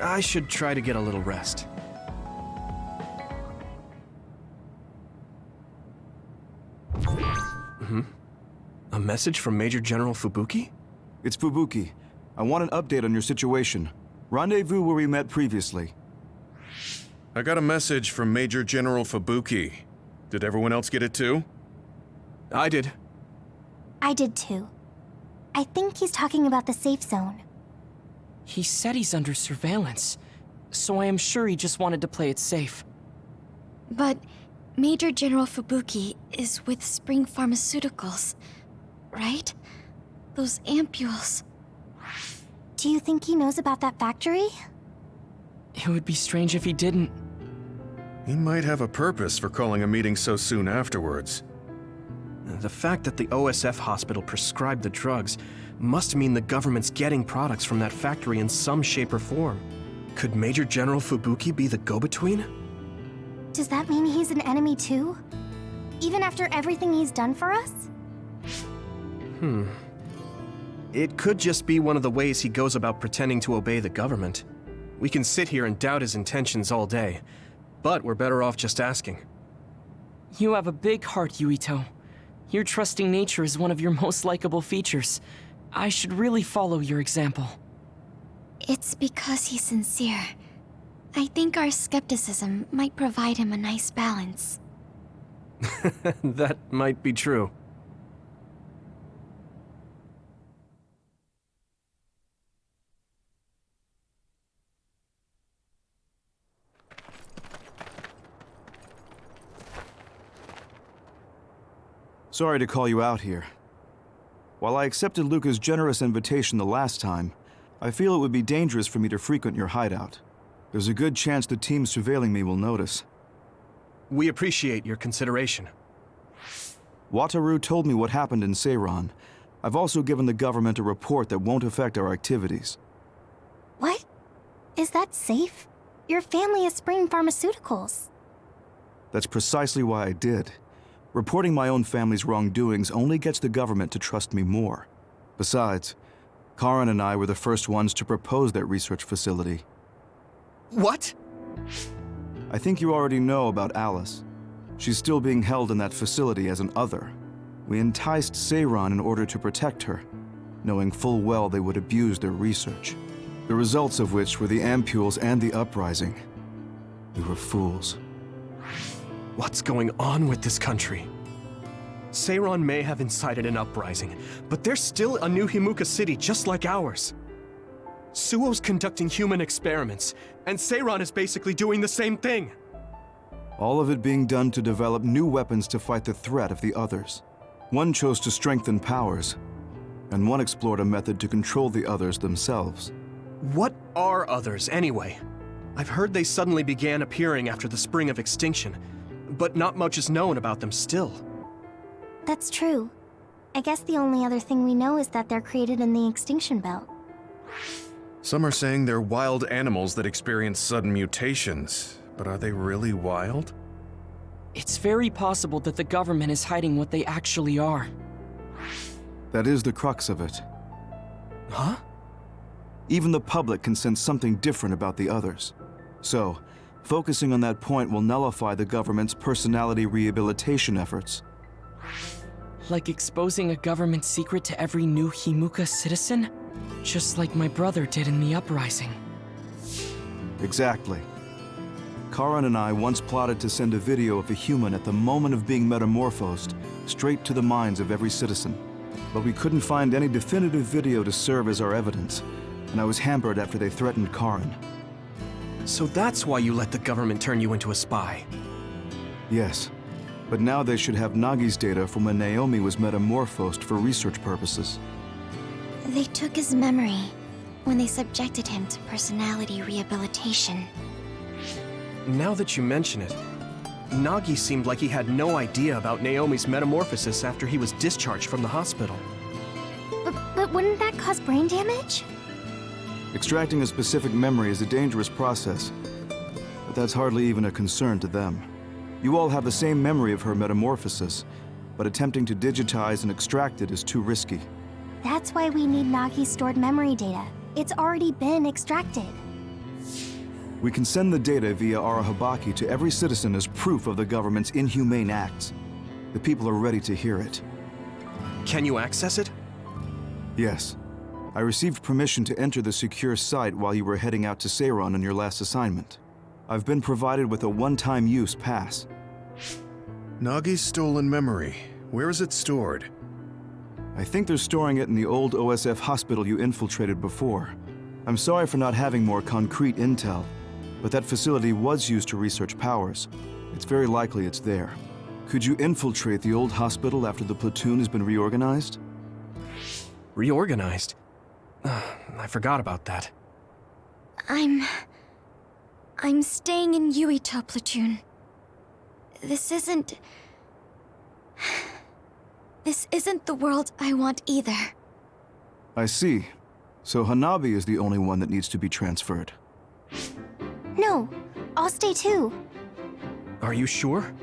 I should try to get a little rest. A message from Major General Fubuki? It's Fubuki. I want an update on your situation. Rendezvous where we met previously. I got a message from Major General Fubuki. Did everyone else get it too? I did. I did too. I think he's talking about the safe zone. He said he's under surveillance, so I am sure he just wanted to play it safe. But Major General Fubuki is with Spring Pharmaceuticals, right? Those ampules. Do you think he knows about that factory? It would be strange if he didn't. He might have a purpose for calling a meeting so soon afterwards. The fact that the OSF hospital prescribed the drugs must mean the government's getting products from that factory in some shape or form. Could Major General Fubuki be the go-between? Does that mean he's an enemy too? Even after everything he's done for us? It could just be one of the ways he goes about pretending to obey the government. We can sit here and doubt his intentions all day, but we're better off just asking. You have a big heart, Yuito. Your trusting nature is one of your most likable features. I should really follow your example. It's because he's sincere. I think our skepticism might provide him a nice balance. That might be true. Sorry to call you out here. While I accepted Luca's generous invitation the last time, I feel it would be dangerous for me to frequent your hideout. There's a good chance the team surveilling me will notice. We appreciate your consideration. Wataru told me what happened in Seiran. I've also given the government a report that won't affect our activities. What? Is that safe? Your family is Spring Pharmaceuticals. That's precisely why I did. Reporting my own family's wrongdoings only gets the government to trust me more. Besides, Karin and I were the first ones to propose that research facility. What? I think you already know about Alice. She's still being held in that facility as an other. We enticed Seiran in order to protect her, knowing full well they would abuse their research. The results of which were the ampules and the uprising. We were fools. What's going on with this country? Seiran may have incited an uprising, but there's still a new Himuka city just like ours. Suo's conducting human experiments, and Seiran is basically doing the same thing. All of it being done to develop new weapons to fight the threat of the others. One chose to strengthen powers, and one explored a method to control the others themselves. What are others, anyway? I've heard they suddenly began appearing after the Spring of Extinction, but not much is known about them still. That's true. I guess the only other thing we know is that they're created in the Extinction Belt. Some are saying they're wild animals that experience sudden mutations, but are they really wild? It's very possible that the government is hiding what they actually are. That is the crux of it. Huh? Even the public can sense something different about the others. So, focusing on that point will nullify the government's personality rehabilitation efforts. Like exposing a government secret to every new Himuka citizen? Just like my brother did in the uprising. Exactly. Karin and I once plotted to send a video of a human at the moment of being metamorphosed straight to the minds of every citizen. But we couldn't find any definitive video to serve as our evidence, and I was hampered after they threatened Karin. So that's why you let the government turn you into a spy. Yes, but now they should have Nagi's data from when Naomi was metamorphosed for research purposes. They took his memory when they subjected him to personality rehabilitation. Now that you mention it, Nagi seemed like he had no idea about Naomi's metamorphosis after he was discharged from the hospital. But wouldn't that cause brain damage? Extracting a specific memory is a dangerous process, but that's hardly even a concern to them. You all have the same memory of her metamorphosis, but attempting to digitize and extract it is too risky. That's why we need Nagi's stored memory data. It's already been extracted. We can send the data via Arahabaki to every citizen as proof of the government's inhumane acts. The people are ready to hear it. Can you access it? Yes. I received permission to enter the secure site while you were heading out to Seiron on your last assignment. I've been provided with a one-time use pass. Nagi's stolen memory. Where is it stored? I think they're storing it in the old OSF hospital you infiltrated before. I'm sorry for not having more concrete intel, but that facility was used to research powers. It's very likely it's there. Could you infiltrate the old hospital after the platoon has been reorganized? Reorganized? I forgot about that. I'm staying in Yuito platoon. This isn't the world I want either. I see. So Hanabi is the only one that needs to be transferred. No, I'll stay too. Are you sure?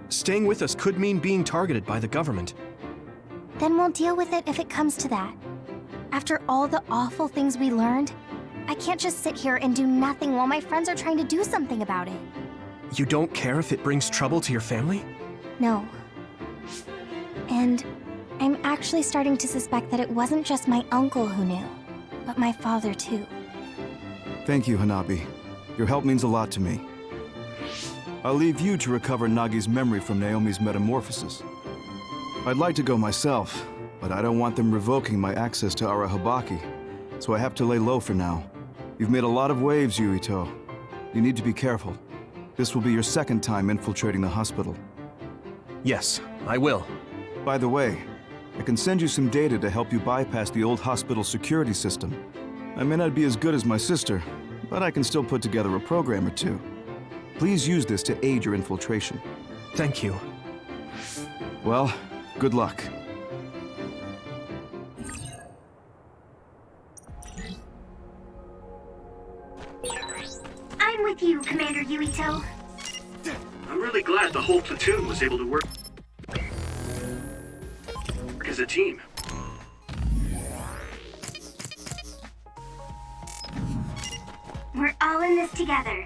Staying with us could mean being targeted by the government. Then we'll deal with it if it comes to that. After all the awful things we learned, I can't just sit here and do nothing while my friends are trying to do something about it. You don't care if it brings trouble to your family? No. And I'm actually starting to suspect that it wasn't just my uncle who knew, but my father too. Thank you, Hanabi. Your help means a lot to me. I'll leave you to recover Nagi's memory from Naomi's metamorphosis. I'd like to go myself, but I don't want them revoking my access to Arahabaki, so I have to lay low for now. You've made a lot of waves, Yuito. You need to be careful. This will be your second time infiltrating the hospital. Yes, I will. By the way, I can send you some data to help you bypass the old hospital security system. I may not be as good as my sister, but I can still put together a program or two. Please use this to aid your infiltration. Thank you. Well, good luck. I'm with you, Commander Yuito. I'm really glad the whole platoon was able to work as a team. We're all in this together.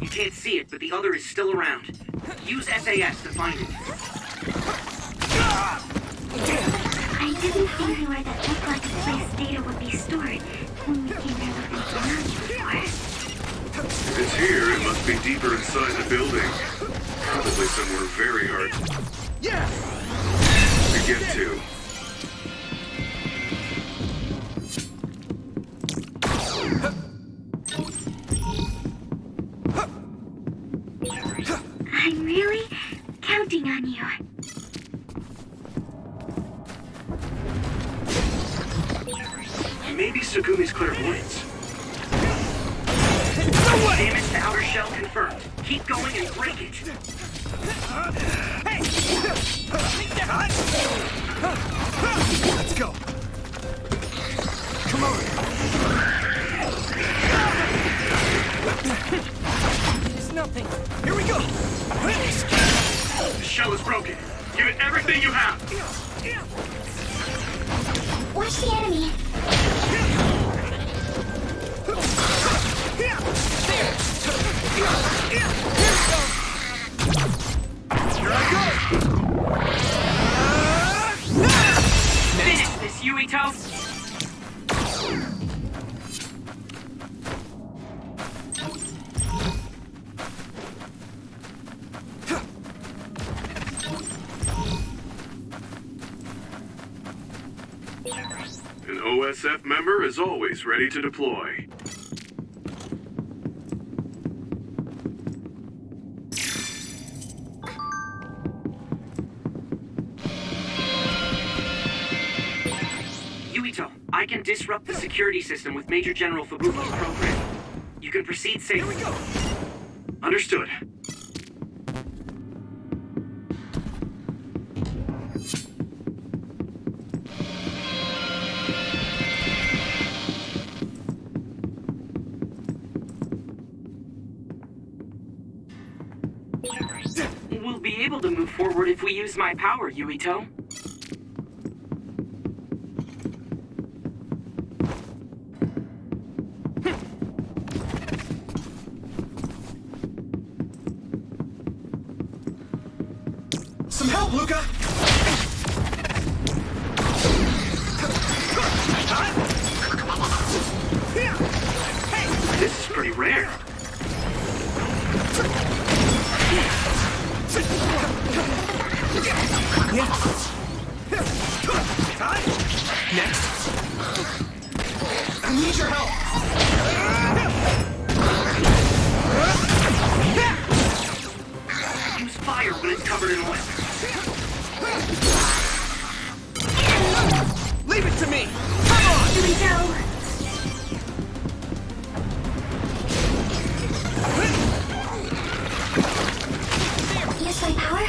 You can't see it, but the other is still around. Use SAS to find it. I didn't see anywhere that looked like a place data would be stored when we came here looking for knowledge before. If it's here, it must be deeper inside the building. Probably somewhere very hard to get to. I'm really counting on you. Maybe Sugumi's clairvoyance. Damage to outer shell confirmed. Keep going and break it. Let's go. Come on. It's nothing. Here we go. The shell is broken. Give it everything you have. Watch the enemy. Finish this, Yuito. An OSF member is always ready to deploy. I can disrupt the security system with Major General Fubuki's program. You can proceed safely. Here we go! Understood. We'll be able to move forward if we use my power, Yuito. Some help, Luca! This is pretty rare. Next. I need your help! Use fire when it's covered in oil. Leave it to me! Come on! Here we go. Use my power?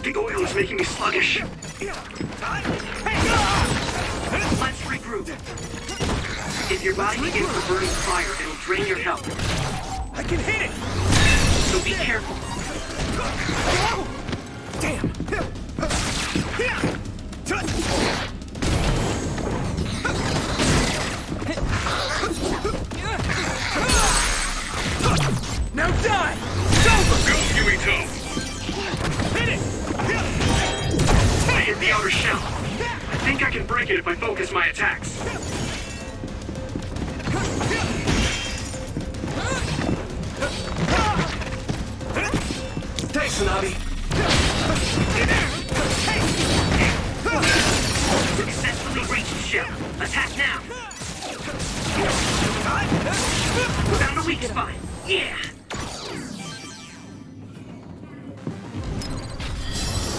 The oil is making me sluggish. Let's regroup. If your body begins to burn fire, it'll drain your health. I can hit it! So be careful. Damn! Now die! Go, Yuito! Hit it! I hit the outer shell. I think I can break it if I focus my attacks. Thanks, Hanabi. Successfully reached the shell. Attack now. Found a weak spot. Yeah.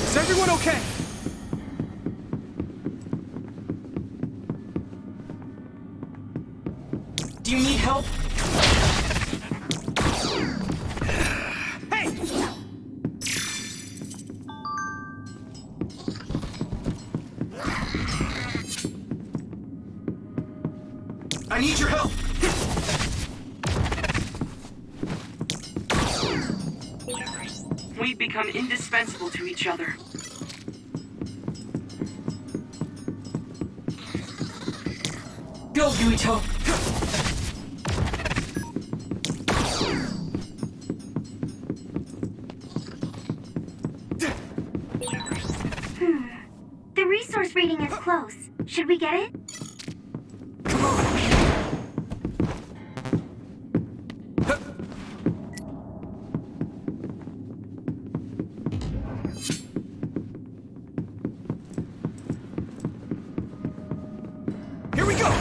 Is everyone okay? Do you need help? Hey! I need your help! We've become indispensable to each other. Go, Yuito! The resource reading is close. Should we get it? Here we go!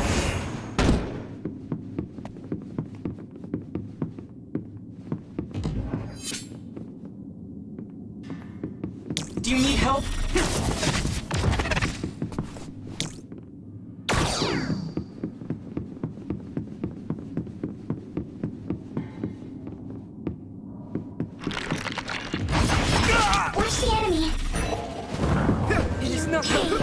Do you need help? Watch the enemy. It is nothing.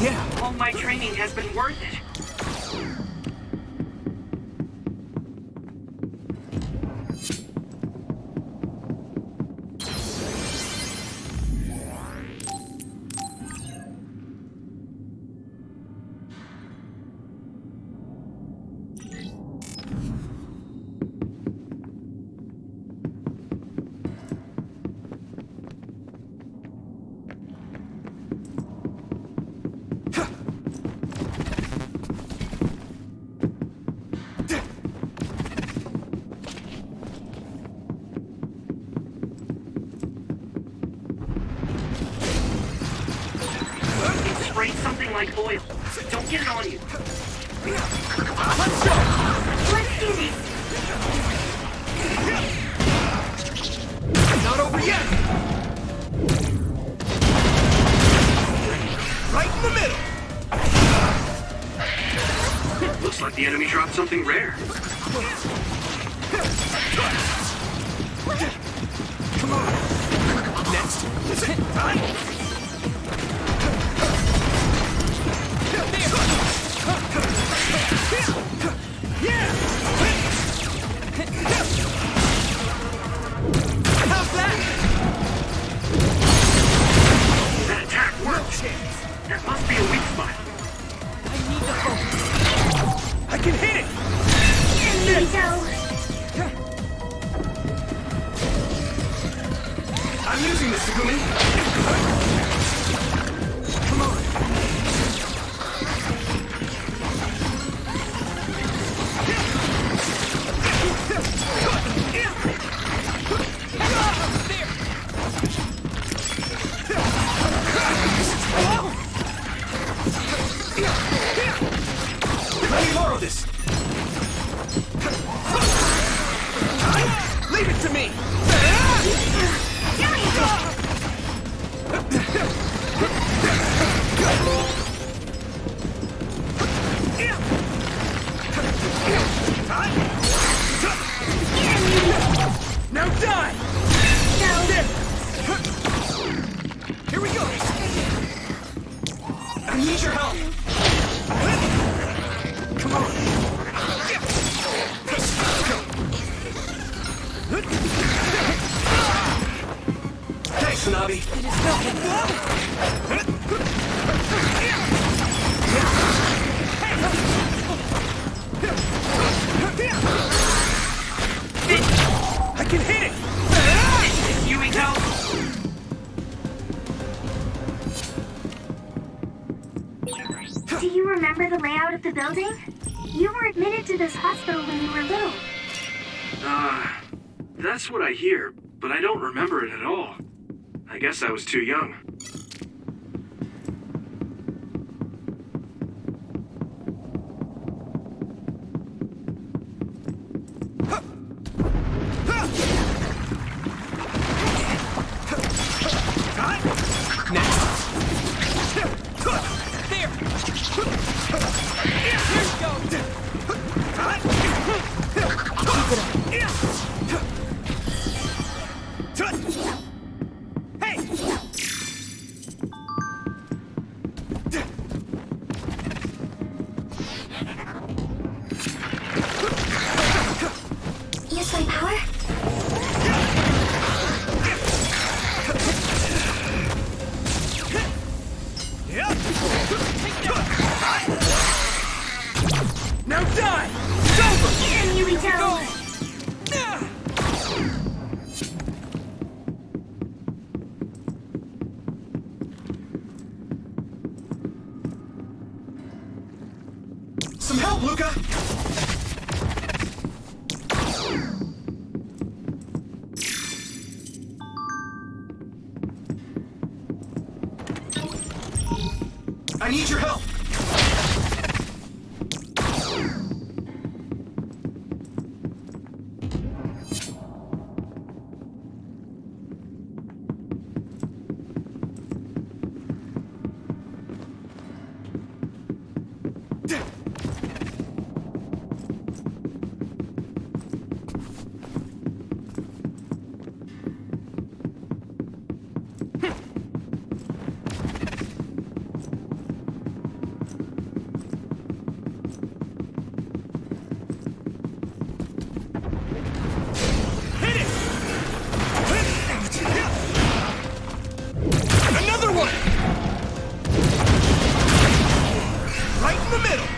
Yeah. All my training has been worth it. sprayed something like oil. Don't get it on you. Let's do this. Not over yet! Right in the middle! Looks like the enemy dropped something rare. Come on! Next! How's that? That attack worked. That must be a weak spot. I can hit it! Yurito! I'm using this, Sugumi! Come on! Let me borrow this! Leave it to me! Now die! Here we go! I need your help! Come on! Thanks, Tsunabi! I can hit it! Yurito! Do you remember the layout of the building? You were admitted to this hospital when you were little. That's what I hear, but I don't remember it at all. I guess I was too young. Use my power? Now die! It's over! Yurito! Some help, Luca! I need your help! Another one! Right in the middle!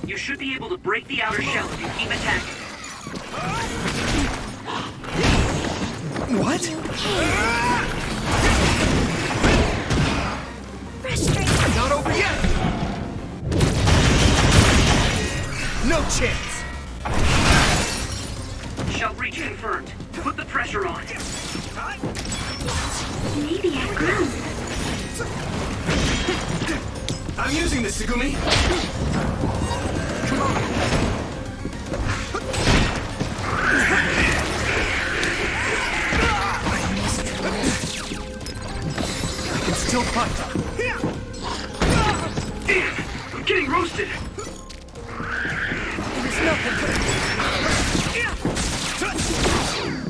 You should be able to break the outer shell if you keep attacking. What? Frustrating. Not over yet! chance! Shell breach confirmed. Put the pressure on. Maybe I've grown. I'm using this, Tsugumi! I can still fight. Damn! I'm getting roasted! There's nothing.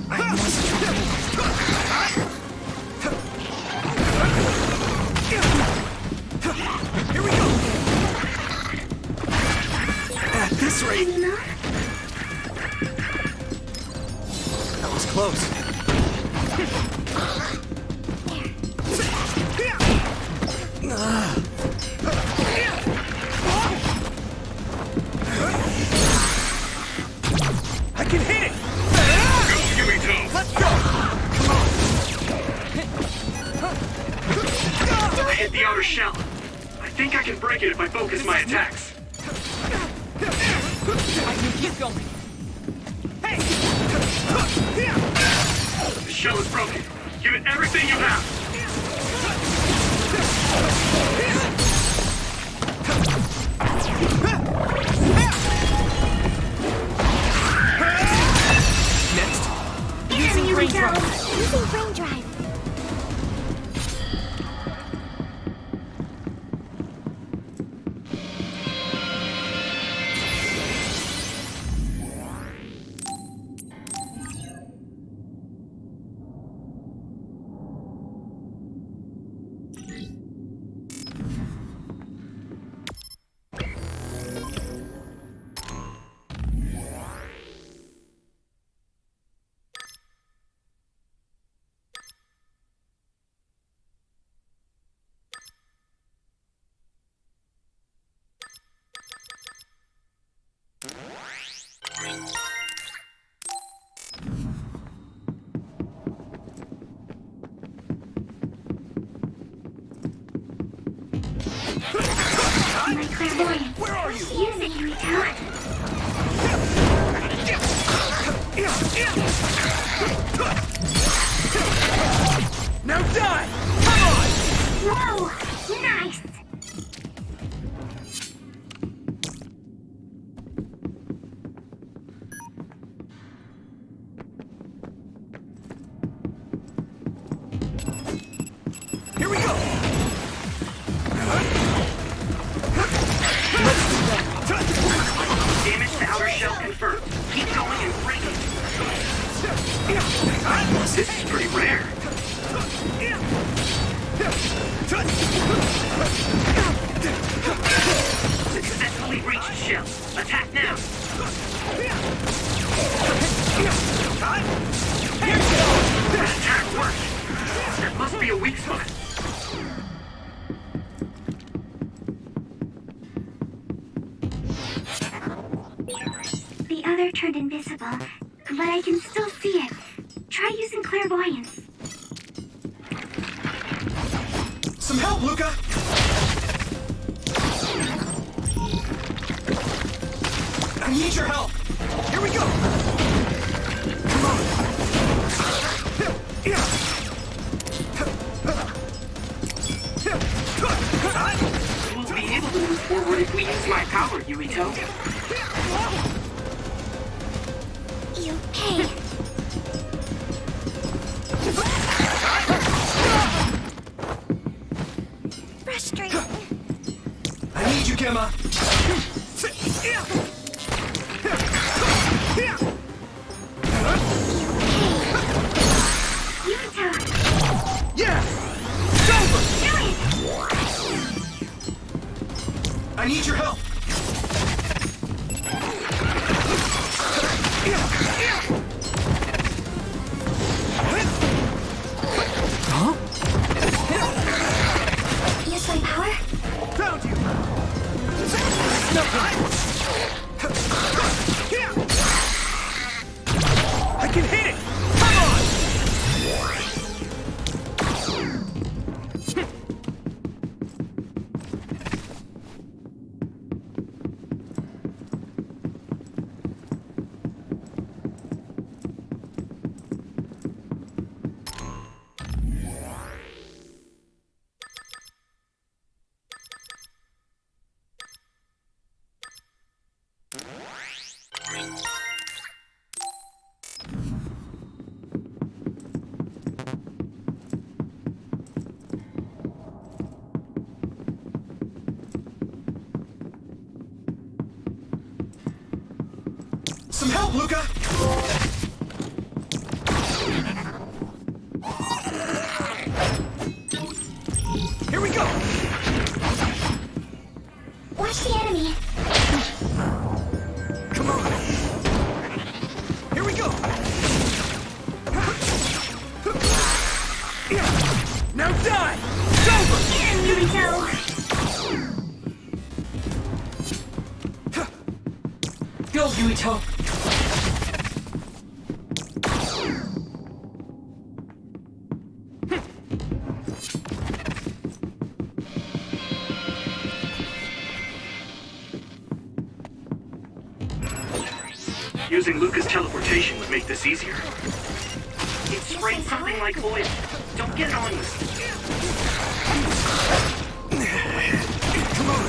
I must Here we go! At this rate... That was close. I can hit it! Go, Yuito! Let's go! I hit the outer shell. I think I can break it if I focus my attacks. I can keep going. The shell is broken. Give it everything you have. Next. Using brain drive. Using brain drive. My clairvoyance. Where are you? Use it, Yuito. Now die! Come on! Whoa! Nice! Here we go! Damage to outer shell confirmed. Keep going and break it. This is pretty rare. Successfully breached shell. Attack now. That attack worked. There must be a weak spot. The other turned invisible, but I can still see it. Try using clairvoyance. Some help, Luca! I need your help! Here we go! Come on! We'll be able to move forward if we use my power, Yuito. You pay. Frustrating. I need you, Gemma! Yuito! Yeah! It's over! Do it! I need your help! Huh? Use my power? Found you! I can hit it! Come on! help, Luca! Here we go! Watch the enemy. Come on! Here we go! Now die! It's over! Yuriko! Go, Yuito! Using Luca's teleportation would make this easier. It sprayed something like oil. Don't get on you. Come on!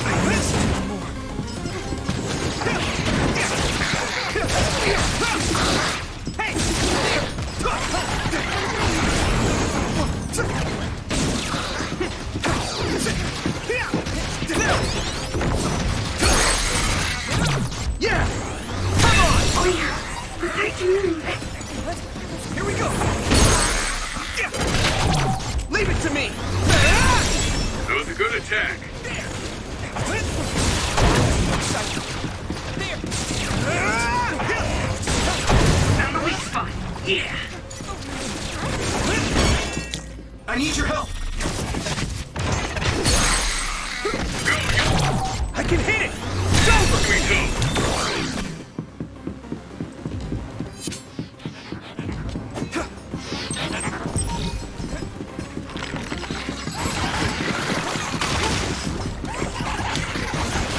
I missed! Yeah! Come on! Oh yeah. Hard to move. Here we go! Leave it to me! That was a good attack. Found the weak spot. Yeah. I need your help! I can hit it! It's over!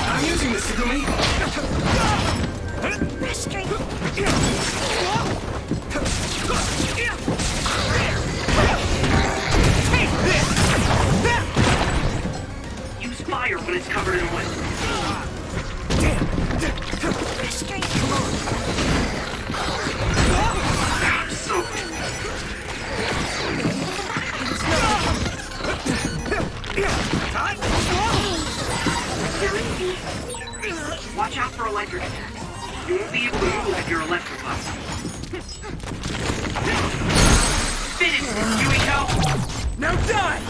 I'm using this, Segumi! Take this! Use fire when it's covered in oil. I'm soaked. Watch out for electric attacks. You won't be able to move if you're electrified. Finish this, Yuito! Now die!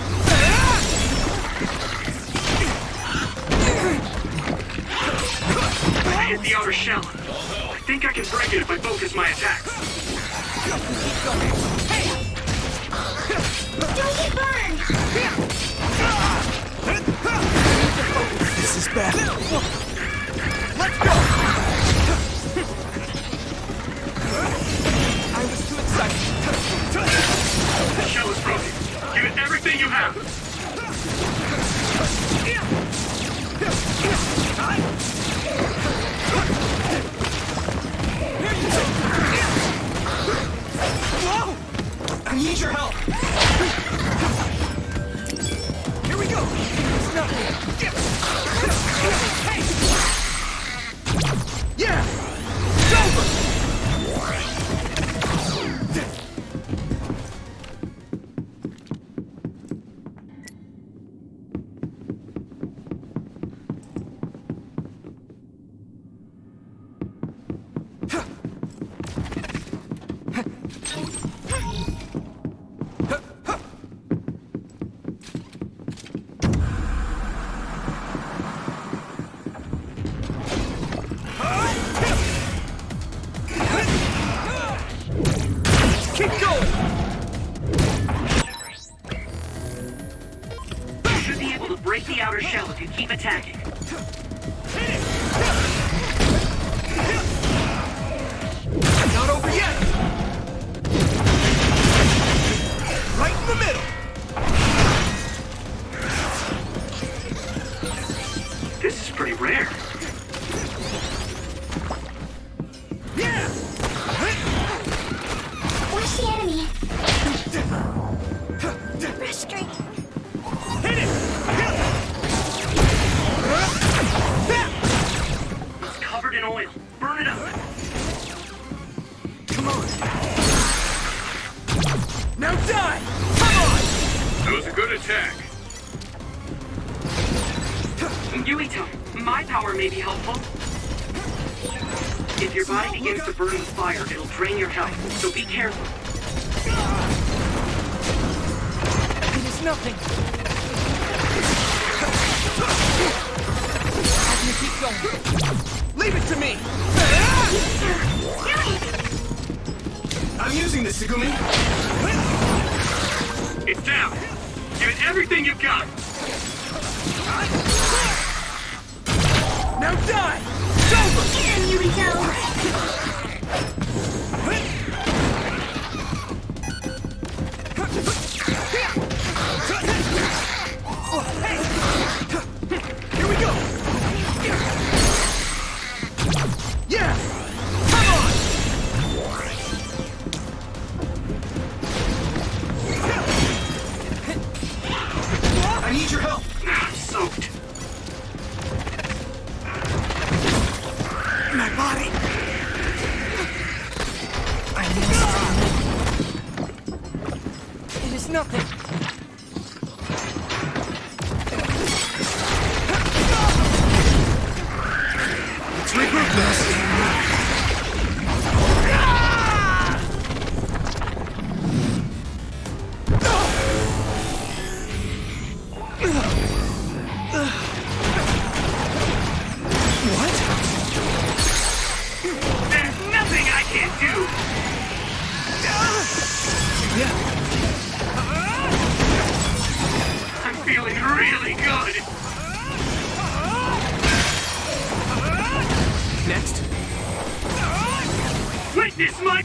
I hit the outer shell. I think I can break it if I focus my attacks. Don't get burned! This is bad. Let's go! I was too excited. The shell is broken. Give it everything you have. Whoa! I need your help. Here we go. It's nothing. Hey! Yeah! It's over! Keep going! You should be able to break the outer shell if you keep attacking. Not over yet! Right in the middle! This is pretty rare. Yeah! Watch the enemy. Frustrating. Hit it! It's covered in oil. Burn it up. Come on! Now die! Come on! That was a good attack. Yuito, my power may be helpful. If your body begins to burn with fire, it'll drain your health, so be careful. It is nothing. Keep going. Leave it to me! I'm using this, Segumi! It's down! Give it everything you've got! Now die! Get him, Yuito! Here we go! Yeah! Come on! I need your help! I'm soaked. My body! I missed. It is nothing. Let's regroup this! There's nothing I can't do! I'm feeling really good! Next. Witness my...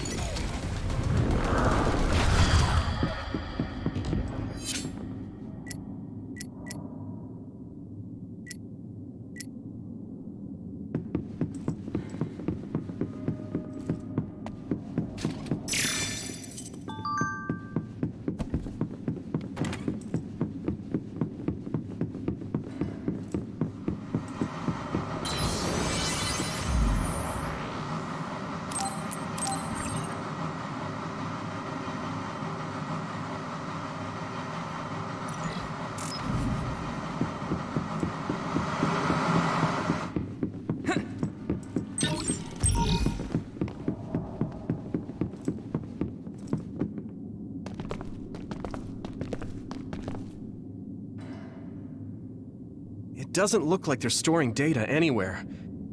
It doesn't look like they're storing data anywhere.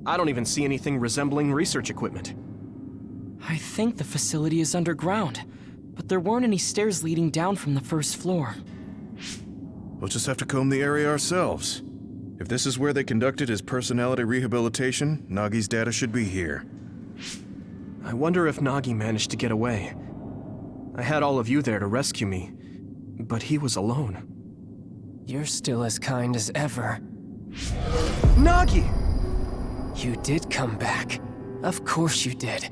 I don't even see anything resembling research equipment. I think the facility is underground, but there weren't any stairs leading down from the first floor. We'll just have to comb the area ourselves. If this is where they conducted his personality rehabilitation, Nagi's data should be here. I wonder if Nagi managed to get away. I had all of you there to rescue me, but he was alone. You're still as kind as ever. Nagi! You did come back. Of course you did.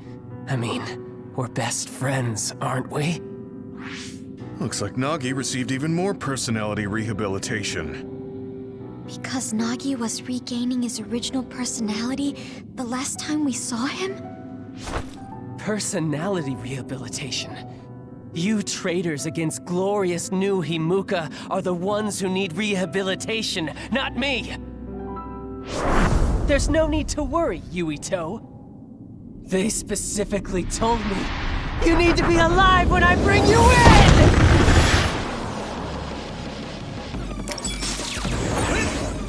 I mean, we're best friends, aren't we? Looks like Nagi received even more personality rehabilitation. Because Nagi was regaining his original personality the last time we saw him? Personality rehabilitation. You traitors against glorious new Himuka are the ones who need rehabilitation, not me! There's no need to worry, Yuito. They specifically told me you need to be alive when I bring you in!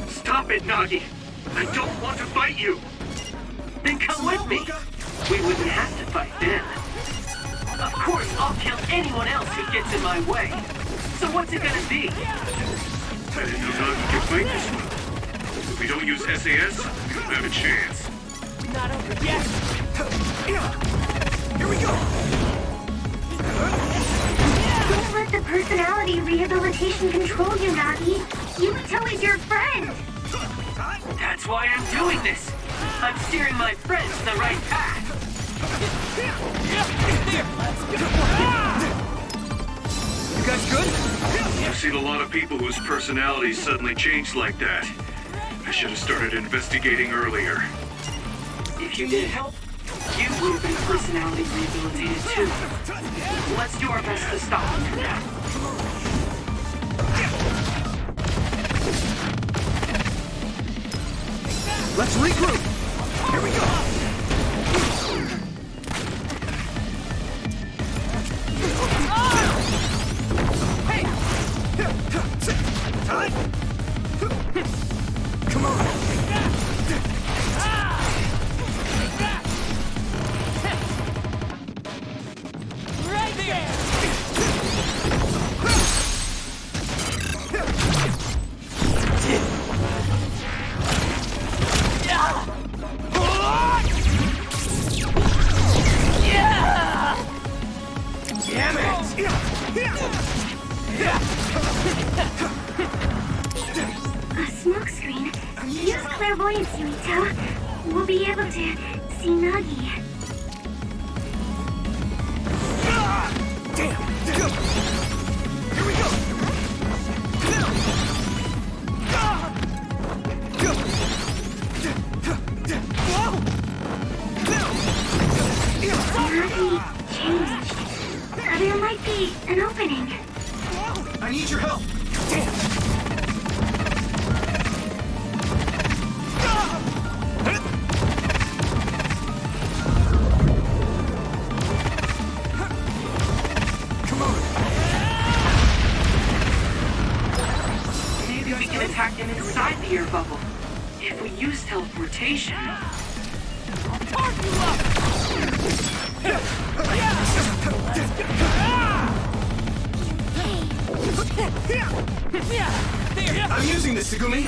Stop it, Nagi! I don't want to fight you! Then come with me! We wouldn't have to fight then. Of course, I'll kill anyone else who gets in my way. So what's it gonna be? I didn't know Nagi could fight this one. If we don't use SAS, we don't have a chance. Not over yet! Here we go! Don't let the personality rehabilitation control you, Nagi. Yuito is your friend. That's why I'm doing this. I'm steering my friends the right path. You guys good? I've seen a lot of people whose personalities suddenly changed like that. I should have started investigating earlier. If you did help, you would have been personality rehabilitated too. Let's do our best to stop them from that. Let's regroup! Here we go! Time! Come on! Right there! Damn it! A smoke screen. Use clairvoyance, Yuito. We'll be able to see Nagi. Damn! Here we go! Nagi changed. There might be an opening. I need your help! Damn! Come on! Maybe we can attack them inside the air bubble. If we use teleportation. I'm using this, Segumi!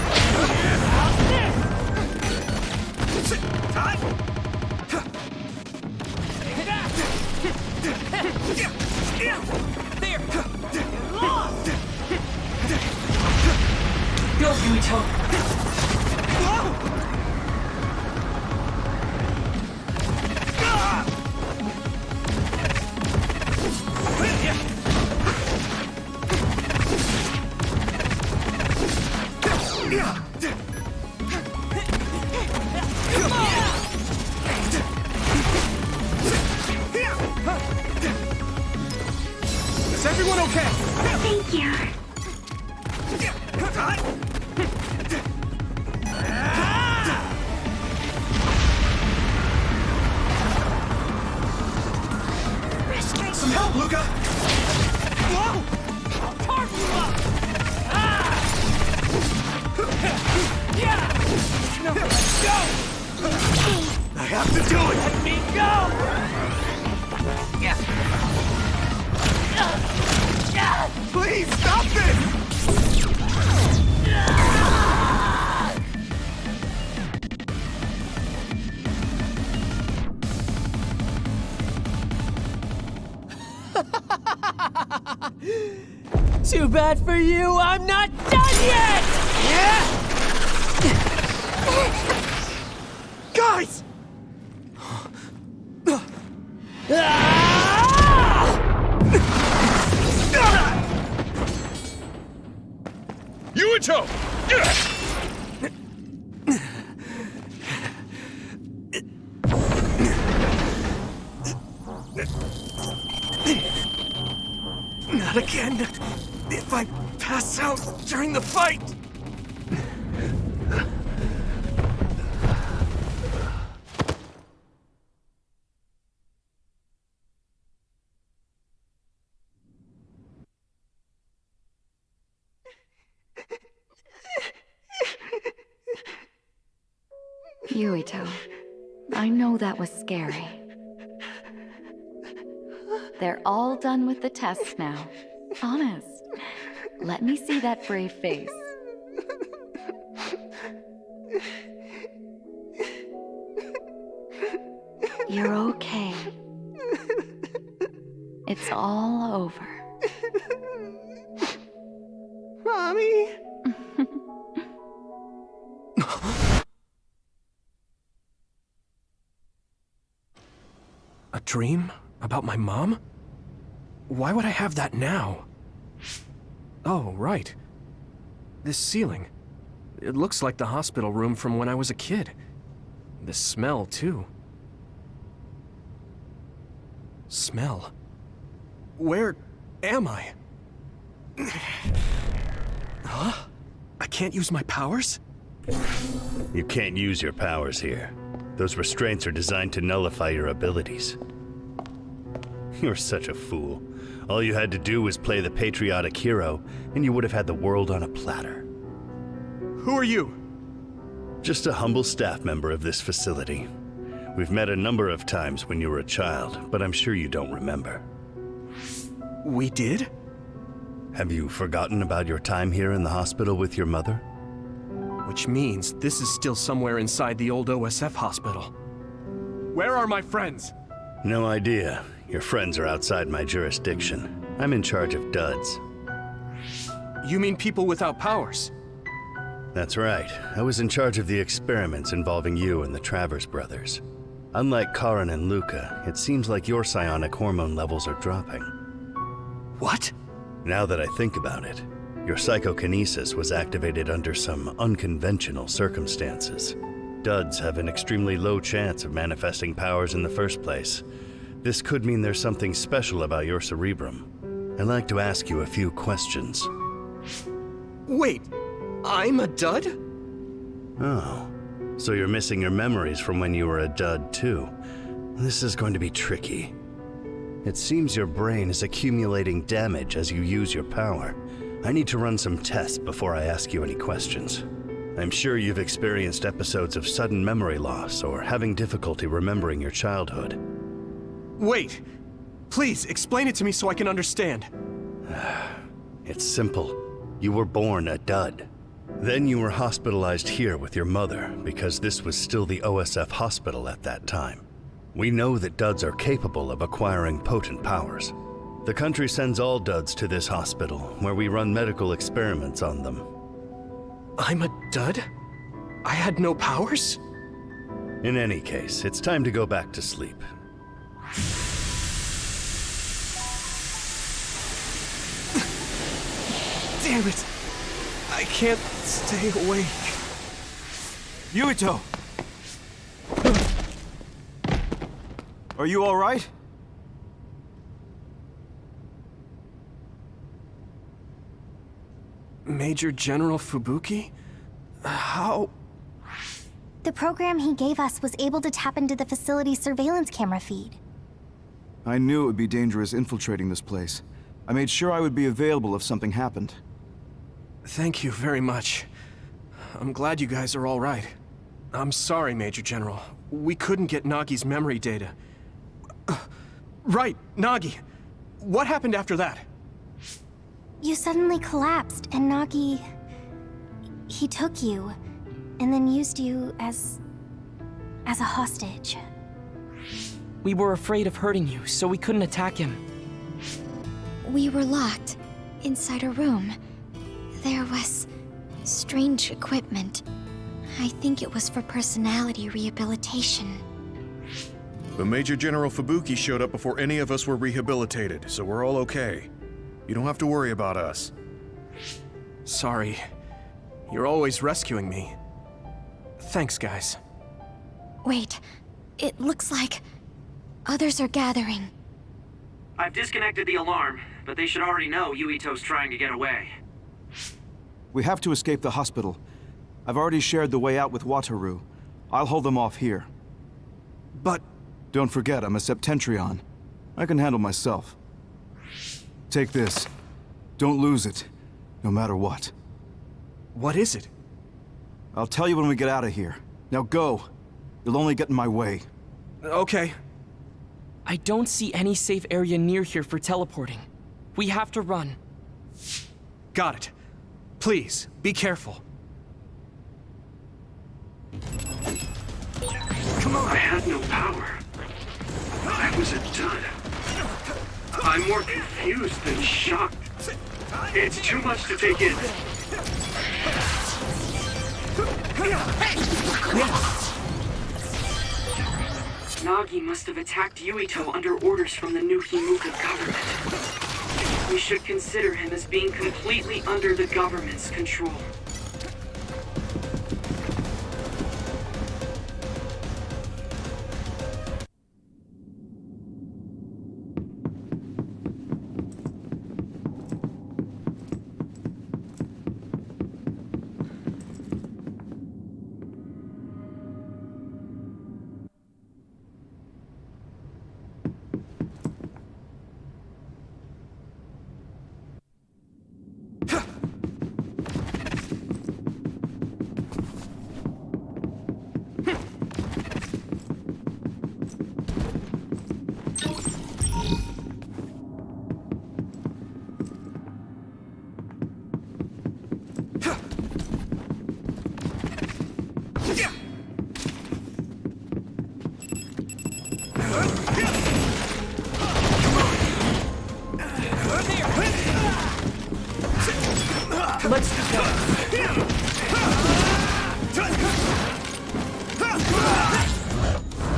Go, Yuito. Is everyone okay? Thank you. Some help, Luca! Whoa! No, let's go! I have to do it! Let me go! Please, stop this! Too bad for you, I'm not done yet! Guys! Yuito! Not again. If I pass out during the fight. Yuito, I know that was scary. They're all done with the tests now. Honest. Let me see that brave face. You're okay. It's all over. Mommy? A dream? About my mom? Why would I have that now? Oh, right. This ceiling. It looks like the hospital room from when I was a kid. The smell, too. Smell? Where am I? Huh? I can't use my powers? You can't use your powers here. Those restraints are designed to nullify your abilities. You're such a fool. All you had to do was play the patriotic hero, and you would have had the world on a platter. Who are you? Just a humble staff member of this facility. We've met a number of times when you were a child, but I'm sure you don't remember. We did? Have you forgotten about your time here in the hospital with your mother? Which means this is still somewhere inside the old OSF hospital. Where are my friends? No idea. Your friends are outside my jurisdiction. I'm in charge of duds. You mean people without powers? That's right. I was in charge of the experiments involving you and the Travers brothers. Unlike Karin and Luca, it seems like your psionic hormone levels are dropping. What? Now that I think about it, your psychokinesis was activated under some unconventional circumstances. Duds have an extremely low chance of manifesting powers in the first place. This could mean there's something special about your cerebrum. I'd like to ask you a few questions. Wait, I'm a dud? Oh, so you're missing your memories from when you were a dud too. This is going to be tricky. It seems your brain is accumulating damage as you use your power. I need to run some tests before I ask you any questions. I'm sure you've experienced episodes of sudden memory loss or having difficulty remembering your childhood. Wait, please explain it to me so I can understand. It's simple. You were born a dud. Then you were hospitalized here with your mother because this was still the OSF hospital at that time. We know that duds are capable of acquiring potent powers. The country sends all duds to this hospital, where we run medical experiments on them. I'm a dud? I had no powers? In any case, it's time to go back to sleep. Damn it! I can't stay awake. Yuito! Are you all right? Major General Fubuki? How? The program he gave us was able to tap into the facility's surveillance camera feed. I knew it would be dangerous infiltrating this place. I made sure I would be available if something happened. Thank you very much. I'm glad you guys are all right. I'm sorry, Major General. We couldn't get Nagi's memory data. Right, Nagi. What happened after that? You suddenly collapsed, and Nagi... he took you, and then used you as a hostage. We were afraid of hurting you, so we couldn't attack him. We were locked inside a room. There was strange equipment. I think it was for personality rehabilitation. But Major General Fubuki showed up before any of us were rehabilitated, so we're all okay. You don't have to worry about us. Sorry. You're always rescuing me. Thanks, guys. Wait, it looks like others are gathering. I've disconnected the alarm, but they should already know Yuito's trying to get away. We have to escape the hospital. I've already shared the way out with Wataru. I'll hold them off here. But... Don't forget, I'm a Septentrion. I can handle myself. Take this. Don't lose it, no matter what. what is it? I'll tell you when we get out of here. Now go. You'll only get in my way. Okay. I don't see any safe area near here for teleporting. We have to run. Got it. Please, be careful. Come on. I had no power. I was a dud. I'm more confused than shocked. It's too much to take in. Nagi must have attacked Yuito under orders from the new Himuka government. We should consider him as being completely under the government's control. Let's go.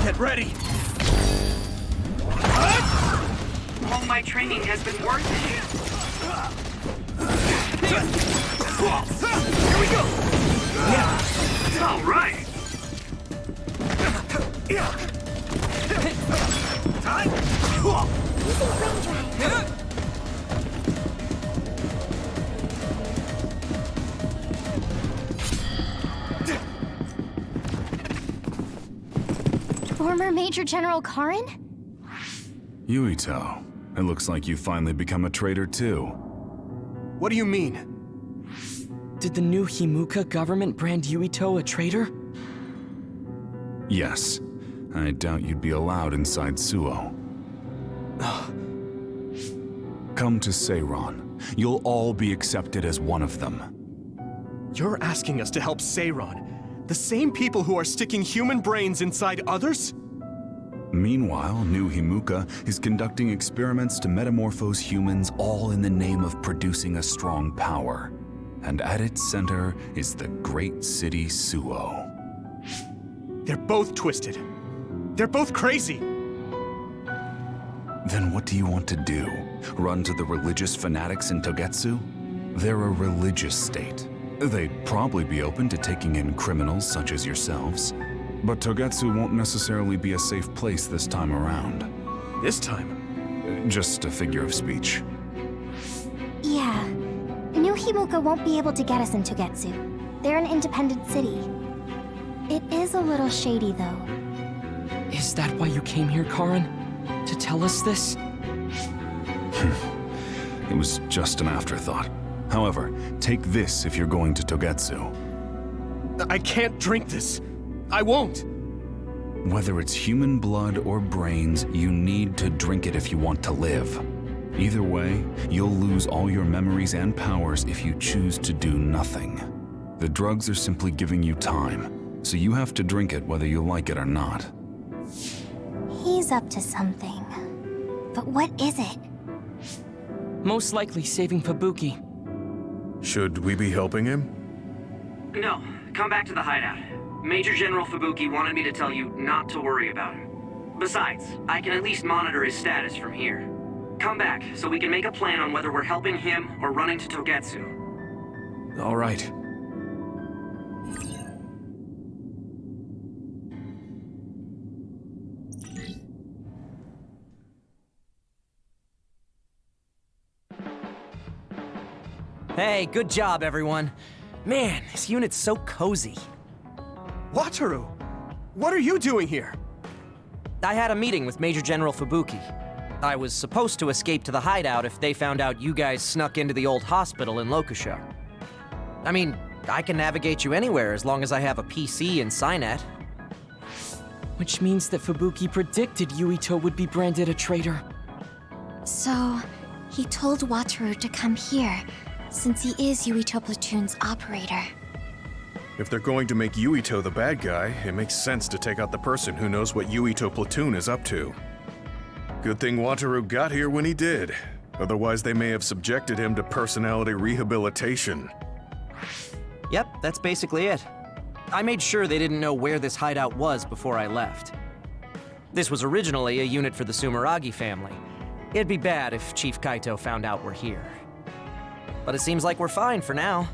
Get ready! All my training has been worth it. Here we go! All right. Using brain drive. Former Major General Karin? Yuito, it looks like you finally become a traitor too. What do you mean? Did the new Himuka government brand Yuito a traitor? Yes. I doubt you'd be allowed inside Suo. Come to Seiron. You'll all be accepted as one of them. You're asking us to help Seiron, the same people who are sticking human brains inside others? Meanwhile, New Himuka is conducting experiments to metamorphose humans, all in the name of producing a strong power. And at its center is the great city Suo. They're both twisted. They're both crazy. Then what do you want to do? Run to the religious fanatics in Togetsu? They're a religious state. They'd probably be open to taking in criminals such as yourselves. But Togetsu won't necessarily be a safe place this time around. This time? Just a figure of speech. Yeah. New Himuka won't be able to get us in Togetsu. They're an independent city. It is a little shady, though. Is that why you came here, Karin? To tell us this? It was just an afterthought. However, take this if you're going to Togetsu. I can't drink this. I won't. Whether it's human blood or brains, you need to drink it if you want to live. Either way, you'll lose all your memories and powers if you choose to do nothing. The drugs are simply giving you time, so you have to drink it whether you like it or not. He's up to something. But what is it? Most likely saving Fubuki. Should we be helping him? No, come back to the hideout. Major General Fubuki wanted me to tell you not to worry about him. Besides, I can at least monitor his status from here. Come back, so we can make a plan on whether we're helping him or running to Togetsu. All right. Hey, good job, everyone. Man, this unit's so cozy. Wataru! What are you doing here? I had a meeting with Major General Fubuki. I was supposed to escape to the hideout if they found out you guys snuck into the old hospital in Lokusho. I mean, I can navigate you anywhere as long as I have a PC and Cynet. Which means that Fubuki predicted Yuito would be branded a traitor. So, he told Wataru to come here, since he is Yuito Platoon's operator. If they're going to make Yuito the bad guy, it makes sense to take out the person who knows what Yuito Platoon is up to. Good thing Wataru got here when he did. Otherwise, they may have subjected him to personality rehabilitation. Yep, that's basically it. I made sure they didn't know where this hideout was before I left. This was originally a unit for the Sumeragi family. It'd be bad if Chief Kaito found out we're here. But it seems like we're fine for now.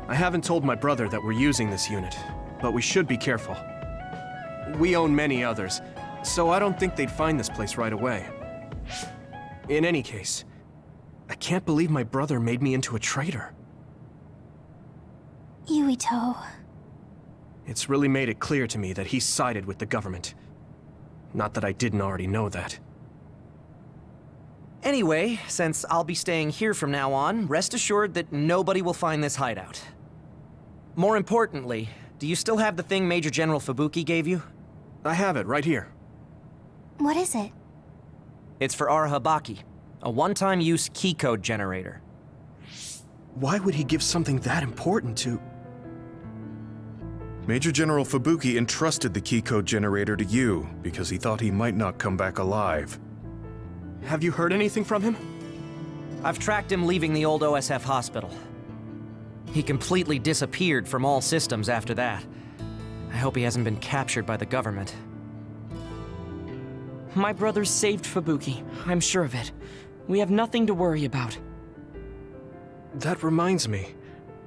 I haven't told my brother that we're using this unit, but we should be careful. We own many others, so I don't think they'd find this place right away. In any case, I can't believe my brother made me into a traitor. Yuito. It's really made it clear to me that he sided with the government. Not that I didn't already know that. Anyway, since I'll be staying here from now on, rest assured that nobody will find this hideout. More importantly, do you still have the thing Major General Fubuki gave you? I have it right here. What is it? It's for Arahabaki, a one-time use key code generator. Why would he give something that important to... Major General Fubuki entrusted the key code generator to you because he thought he might not come back alive. Have you heard anything from him? I've tracked him leaving the old OSF hospital. He completely disappeared from all systems after that. I hope he hasn't been captured by the government. My brothers saved Fubuki, I'm sure of it. We have nothing to worry about. That reminds me.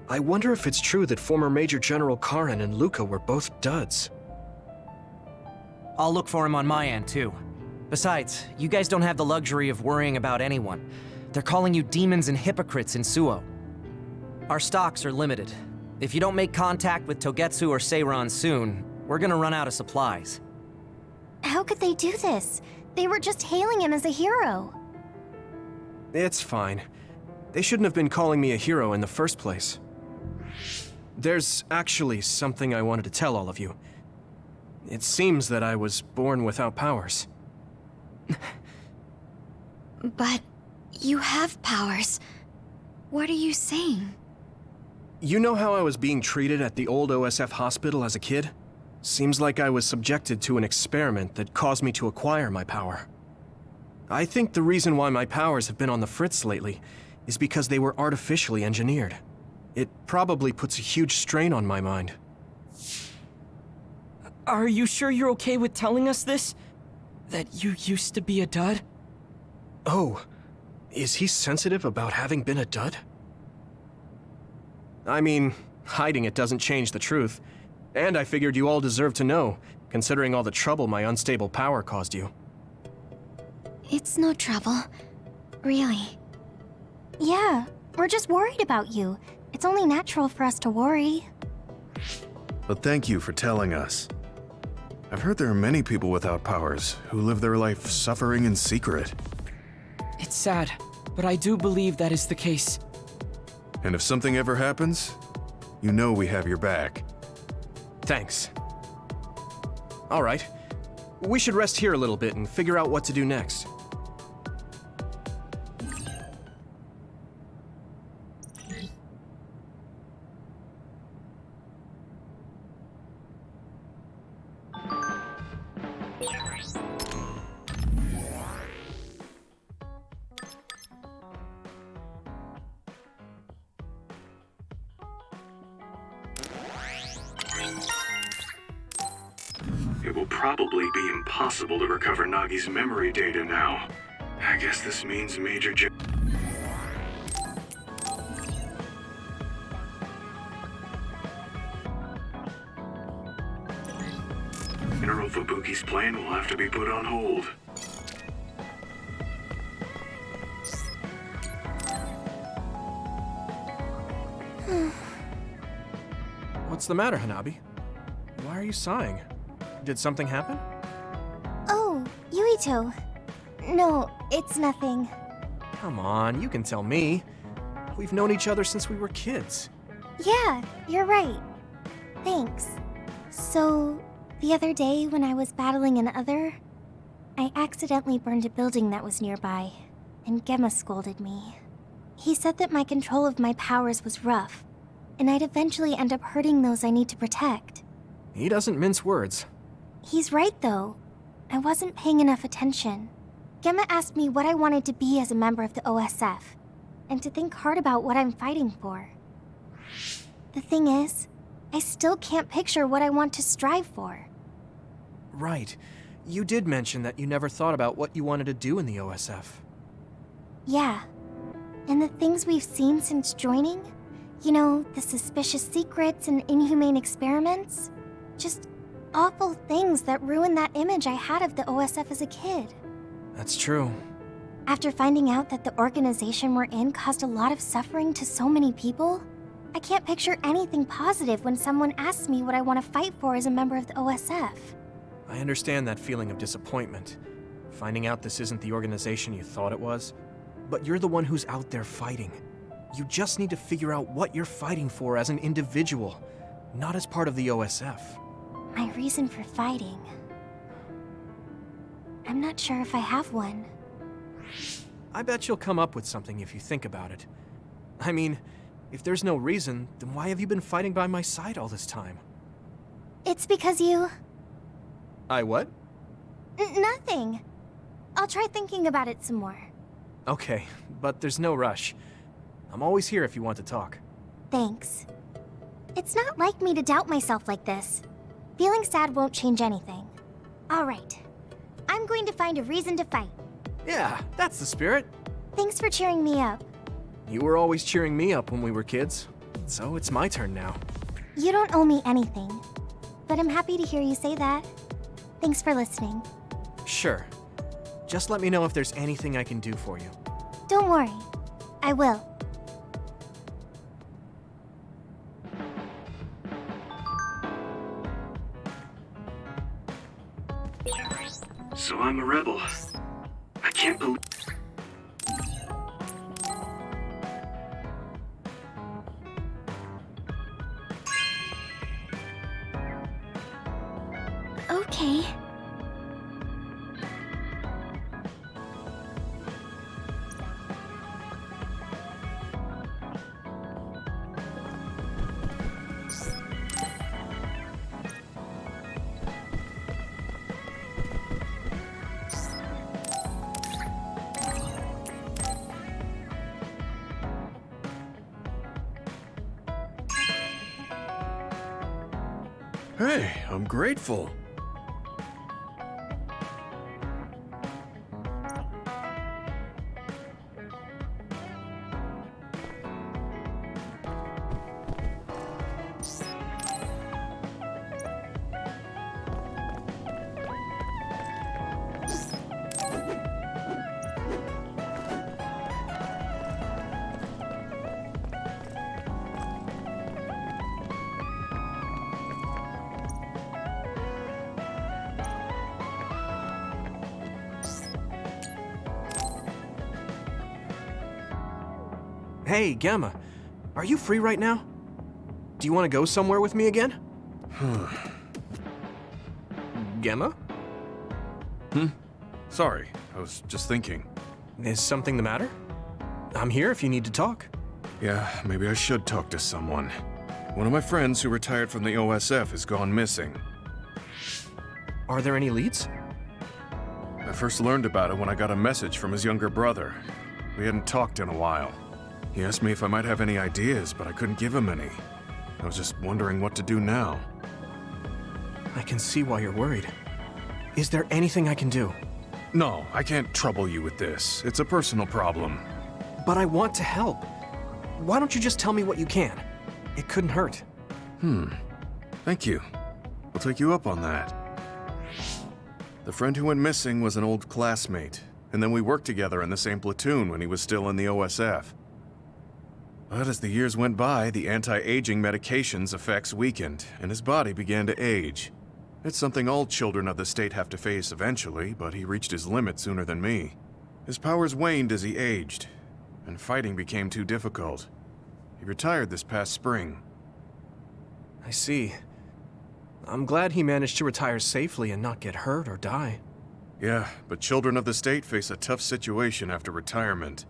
I wonder if it's true that former Major General Karen and Luca were both duds. I'll look for him on my end, too. Besides, you guys don't have the luxury of worrying about anyone. They're calling you demons and hypocrites in Suo. Our stocks are limited. If you don't make contact with Togetsu or Seiran soon, we're gonna run out of supplies. How could they do this? They were just hailing him as a hero. It's fine. They shouldn't have been calling me a hero in the first place. There's actually something I wanted to tell all of you. It seems that I was born without powers. But you have powers. What are you saying? You know how I was being treated at the old OSF hospital as a kid? Seems like I was subjected to an experiment that caused me to acquire my power. I think the reason why my powers have been on the fritz lately is because they were artificially engineered. It probably puts a huge strain on my mind. Are you sure you're okay with telling us this? That you used to be a dud? Oh, is he sensitive about having been a dud? I mean, hiding it doesn't change the truth. And I figured you all deserve to know, considering all the trouble my unstable power caused you. It's no trouble. Really. Yeah, we're just worried about you. It's only natural for us to worry. But thank you for telling us. I've heard there are many people without powers who live their life suffering in secret. It's sad, but I do believe that is the case. And if something ever happens, you know we have your back. Thanks. All right. We should rest here a little bit and figure out what to do next. It will probably be impossible to recover Nagi's memory data now. I guess this means Major General Fubuki's plan will have to be put on hold. What's the matter, Hanabi? Why are you sighing? Did something happen? Oh, Yuito. No, it's nothing. Come on, you can tell me. We've known each other since we were kids. Yeah, you're right. Thanks. So, the other day when I was battling an other, I accidentally burned a building that was nearby, and Gemma scolded me. He said that my control of my powers was rough, and I'd eventually end up hurting those I need to protect. He doesn't mince words. He's right, though. I wasn't paying enough attention. Gemma asked me what I wanted to be as a member of the OSF, and to think hard about what I'm fighting for. The thing is, I still can't picture what I want to strive for. Right. You did mention that you never thought about what you wanted to do in the OSF. Yeah. And the things we've seen since joining? You know, the suspicious secrets and inhumane experiments? Just awful things that ruined that image I had of the OSF as a kid. That's true. After finding out that the organization we're in caused a lot of suffering to so many people, I can't picture anything positive when someone asks me what I want to fight for as a member of the OSF. I understand that feeling of disappointment. Finding out this isn't the organization you thought it was. but you're the one who's out there fighting. You just need to figure out what you're fighting for as an individual, not as part of the OSF. My reason for fighting. I'm not sure if I have one. I bet you'll come up with something if you think about it. I mean, if there's no reason, then why have you been fighting by my side all this time? It's because you... I what? Nothing. I'll try thinking about it some more. Okay, but there's no rush. I'm always here if you want to talk. Thanks. It's not like me to doubt myself like this. Feeling sad won't change anything. All right. I'm going to find a reason to fight. Yeah, that's the spirit. Thanks for cheering me up. You were always cheering me up when we were kids, so it's my turn now. You don't owe me anything, but I'm happy to hear you say that. Thanks for listening. Sure. Just let me know if there's anything I can do for you. Don't worry. I will. So I'm a rebel. I can't believe... Okay. Hey, I'm grateful. Hey, Gamma. Are you free right now? Do you want to go somewhere with me again? Gamma? Sorry, I was just thinking. Is something the matter? I'm here if you need to talk. Yeah, maybe I should talk to someone. One of my friends who retired from the OSF has gone missing. Are there any leads? I first learned about it when I got a message from his younger brother. We hadn't talked in a while. He asked me if I might have any ideas, but I couldn't give him any. I was just wondering what to do now. I can see why you're worried. Is there anything I can do? No, I can't trouble you with this. It's a personal problem. But I want to help. Why don't you just tell me what you can? It couldn't hurt. Thank you. I'll take you up on that. The friend who went missing was an old classmate, and then we worked together in the same platoon when he was still in the OSF. But as the years went by, the anti-aging medication's effects weakened, and his body began to age. It's something all children of the state have to face eventually, but he reached his limit sooner than me. His powers waned as he aged, and fighting became too difficult. He retired this past spring. I see. I'm glad he managed to retire safely and not get hurt or die. Yeah, but children of the state face a tough situation after retirement.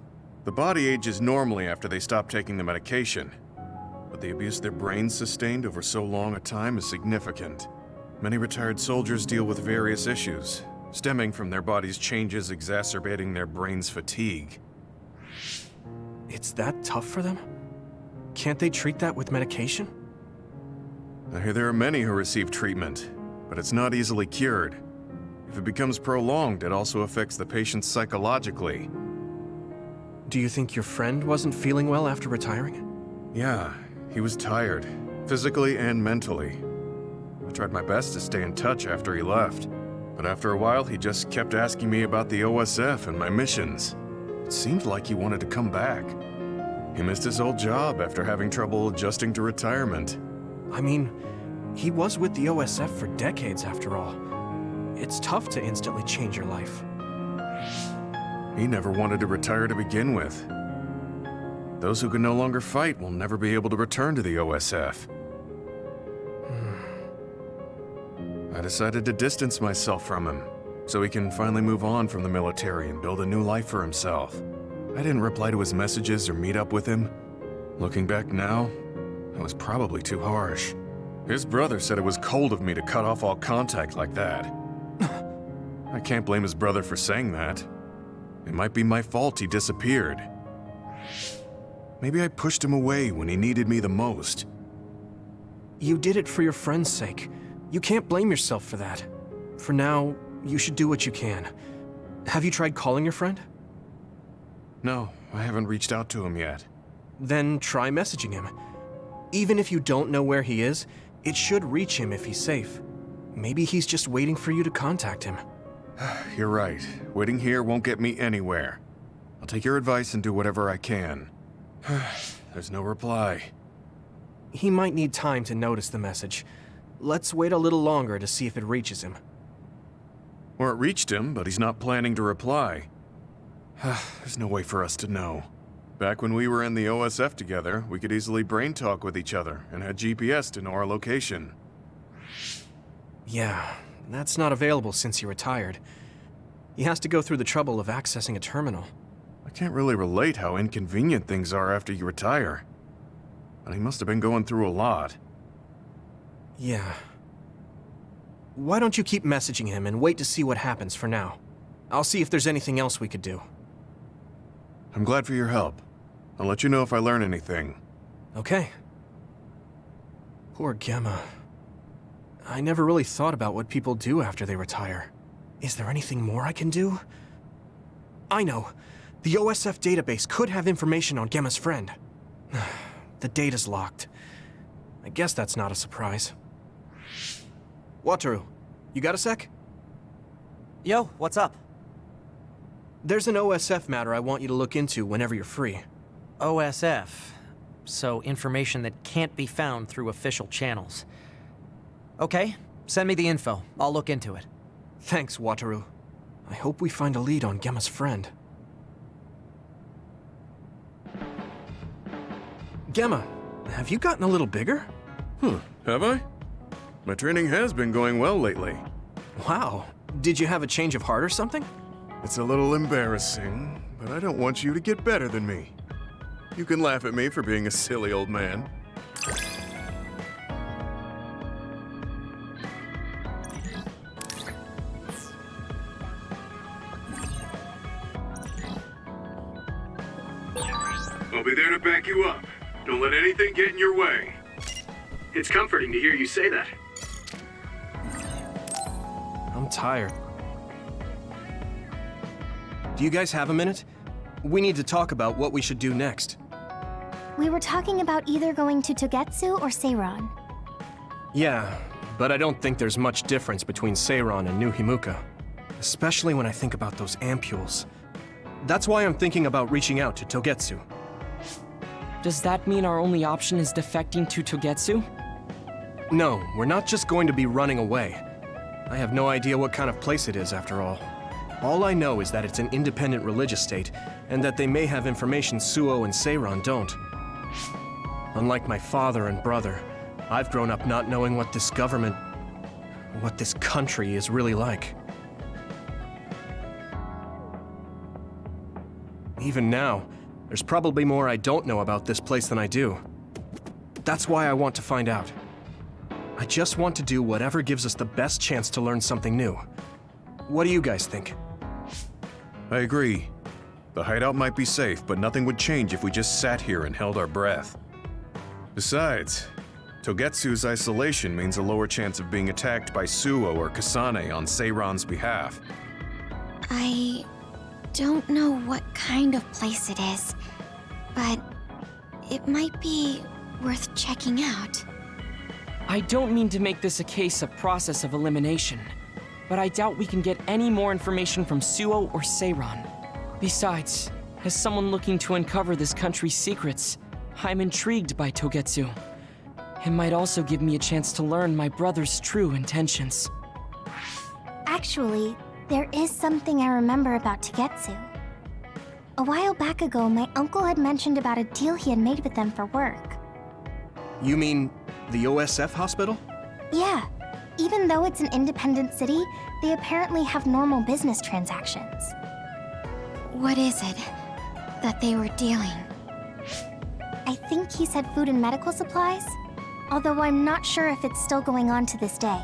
The body ages normally after they stop taking the medication, but the abuse their brains sustained over so long a time is significant. Many retired soldiers deal with various issues, stemming from their body's changes exacerbating their brain's fatigue. It's that tough for them? Can't they treat that with medication? I hear there are many who receive treatment, but it's not easily cured. If it becomes prolonged, it also affects the patient psychologically. Do you think your friend wasn't feeling well after retiring? Yeah, he was tired, physically and mentally. I tried my best to stay in touch after he left, but after a while he just kept asking me about the OSF and my missions. It seemed like he wanted to come back. He missed his old job after having trouble adjusting to retirement. I mean, he was with the OSF for decades after all. It's tough to instantly change your life. He never wanted to retire to begin with. Those who can no longer fight will never be able to return to the OSF. I decided to distance myself from him, so he can finally move on from the military and build a new life for himself. I didn't reply to his messages or meet up with him. Looking back now, I was probably too harsh. His brother said it was cold of me to cut off all contact like that. I can't blame his brother for saying that. It might be my fault he disappeared. Maybe I pushed him away when he needed me the most. You did it for your friend's sake. You can't blame yourself for that. For now, you should do what you can. Have you tried calling your friend? No, I haven't reached out to him yet. Then try messaging him. Even if you don't know where he is, it should reach him if he's safe. Maybe he's just waiting for you to contact him. You're right. Waiting here won't get me anywhere. I'll take your advice and do whatever I can. There's no reply. He might need time to notice the message. Let's wait a little longer to see if it reaches him. Or it reached him, but he's not planning to reply. There's no way for us to know. Back when we were in the OSF together, we could easily brain talk with each other and had GPS to know our location. Yeah, that's not available since he retired. He has to go through the trouble of accessing a terminal. I can't really relate how inconvenient things are after you retire. But he must have been going through a lot. Yeah. Why don't you keep messaging him and wait to see what happens for now? I'll see if there's anything else we could do. I'm glad for your help. I'll let you know if I learn anything. Okay. Poor Gemma. I never really thought about what people do after they retire. Is there anything more I can do? I know. The OSF database could have information on Gemma's friend. The data's locked. I guess that's not a surprise. Wataru, you got a sec? Yo, what's up? There's an OSF matter I want you to look into whenever you're free. OSF. So information that can't be found through official channels. Okay, send me the info. I'll look into it. Thanks, Wataru. I hope we find a lead on Gemma's friend. Gemma, have you gotten a little bigger? Have I? My training has been going well lately. Wow. Did you have a change of heart or something? It's a little embarrassing, but I don't want you to get better than me. You can laugh at me for being a silly old man. I'll be there to back you up. Don't let anything get in your way. It's comforting to hear you say that. I'm tired. Do you guys have a minute? We need to talk about what we should do next. We were talking about either going to Togetsu or Seiron. Yeah, but I don't think there's much difference between Seiron and New Himuka. Especially when I think about those ampules. That's why I'm thinking about reaching out to Togetsu. Does that mean our only option is defecting to Togetsu? No, we're not just going to be running away. I have no idea what kind of place it is, after all. All I know is that it's an independent religious state, and that they may have information Suo and Seiron don't. Unlike my father and brother, I've grown up not knowing what this government, what this country is really like. Even now, there's probably more I don't know about this place than I do. That's why I want to find out. I just want to do whatever gives us the best chance to learn something new. What do you guys think? I agree. The hideout might be safe, but nothing would change if we just sat here and held our breath. Besides, Togetsu's isolation means a lower chance of being attacked by Suo or Kasane on Seiron's behalf. I don't know what kind of place it is, but it might be worth checking out. I don't mean to make this a case of process of elimination, but I doubt we can get any more information from Suo or Seiron. Besides, as someone looking to uncover this country's secrets, I'm intrigued by Togetsu. It might also give me a chance to learn my brother's true intentions. Actually, there is something I remember about Togetsu. A while back ago, my uncle had mentioned about a deal he had made with them for work. You mean the OSF hospital? Yeah. Even though it's an independent city, they apparently have normal business transactions. What is it that they were dealing? I think he said food and medical supplies, although I'm not sure if it's still going on to this day.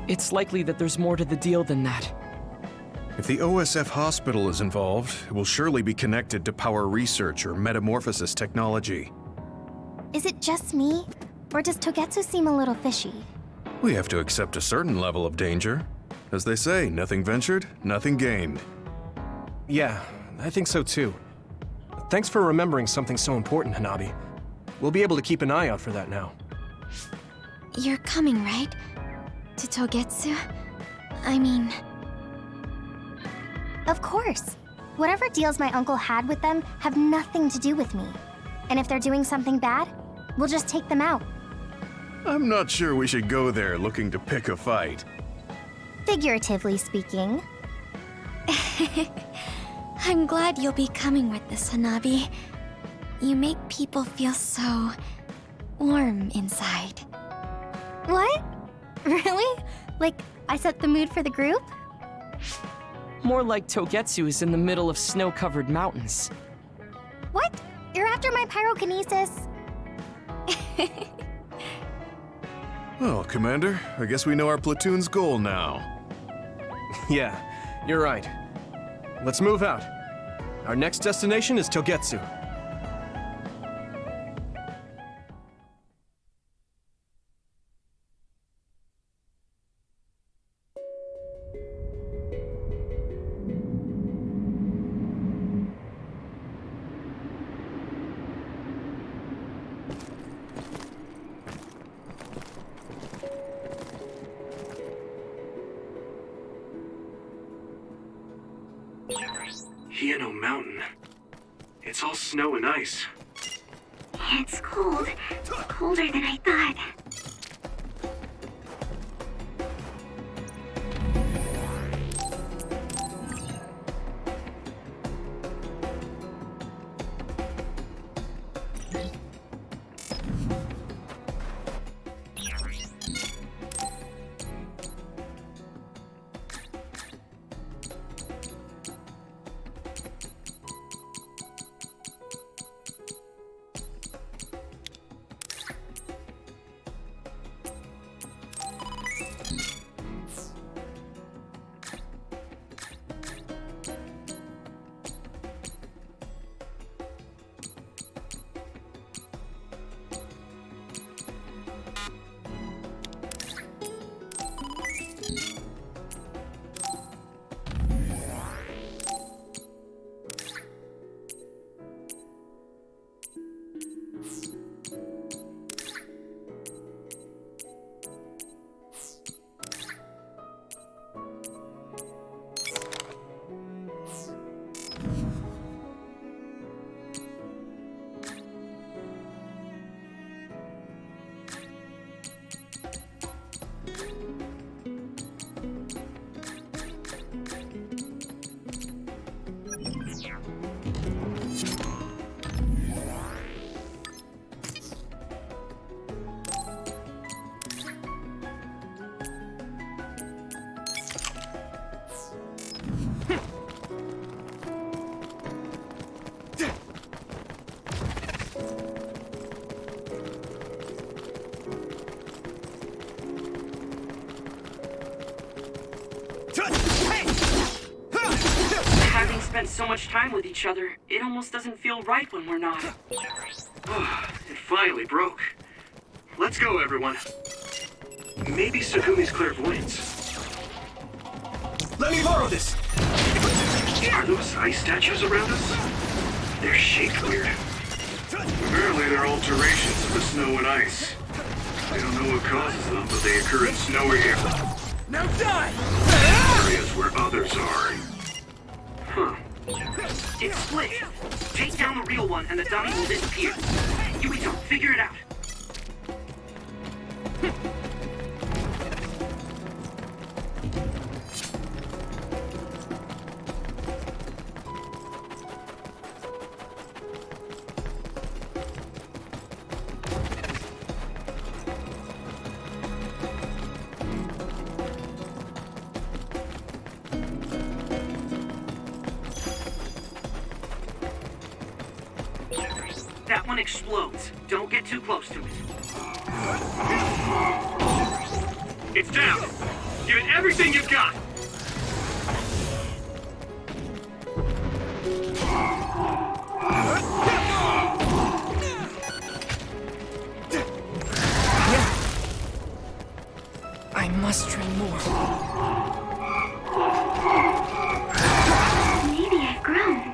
It's likely that there's more to the deal than that. If the OSF hospital is involved, it will surely be connected to power research or metamorphosis technology. Is it just me, or does Togetsu seem a little fishy? We have to accept a certain level of danger. As they say, nothing ventured, nothing gained. Yeah, I think so too. Thanks for remembering something so important, Hanabi. We'll be able to keep an eye out for that now. You're coming, right? To Togetsu? I mean... Of course. Whatever deals my uncle had with them have nothing to do with me. And if they're doing something bad, we'll just take them out. I'm not sure we should go there looking to pick a fight. Figuratively speaking. I'm glad you'll be coming with us, Hanabi. You make people feel so... warm inside. What? Really? Like, I set the mood for the group? More like Togetsu is in the middle of snow-covered mountains. What? You're after my pyrokinesis? Well, Commander, I guess we know our platoon's goal now. Yeah, you're right. Let's move out. Our next destination is Togetsu. Hieno Mountain. It's all snow and ice. It's cold. Colder than I thought. Having spent so much time with each other, it almost doesn't feel right when we're not. It finally broke. Let's go, everyone. Maybe Sukumi's clairvoyance. Let me borrow this! Are those ice statues around us? They're shaped weird. Apparently they're alterations of the snow and ice. I don't know what causes them, but they occur in snowy areas. Now die! Areas where others are. Huh. It's split. Take down the real one and the dummy will disappear. Yuito, figure it out. That one explodes. Don't get too close to it. It's down. Give it everything you've got. I must train more. Maybe I've grown.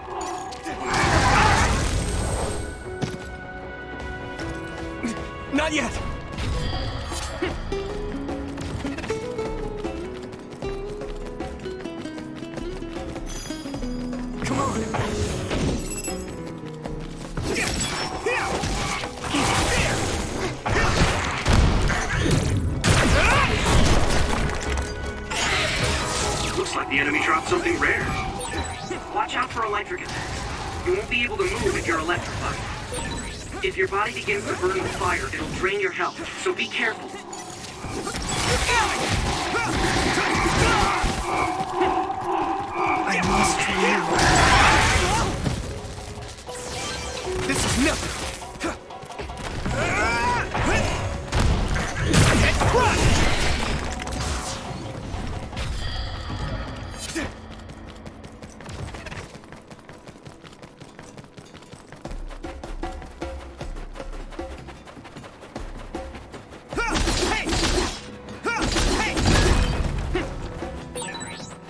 Not yet! Come on! Looks like the enemy dropped something rare. Watch out for electric attacks. You won't be able to move if you're electrified. If your body begins to burn with fire, it'll drain your health, so be careful. I must train more. This is nothing!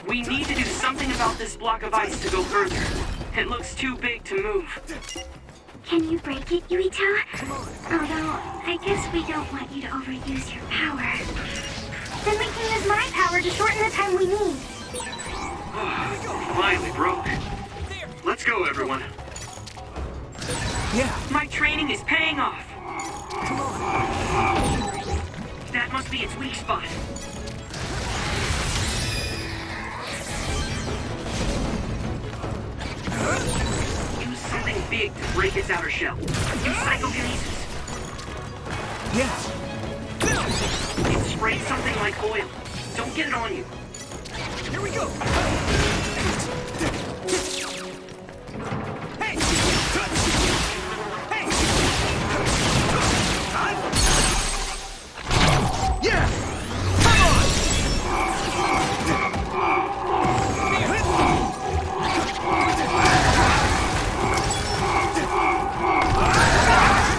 We need to do something about this block of ice to go further. It looks too big to move. Can you break it, Yuito? Although, I guess we don't want you to overuse your power. Then we can use my power to shorten the time we need. Finally broke. Let's go, everyone. Yeah! My training is paying off. That must be its weak spot. Use something big to break its outer shell. Use psychokinesis. Yeah! It sprays something like oil. Don't get it on you. Here we go! Hey! Hey! Yeah! Come on!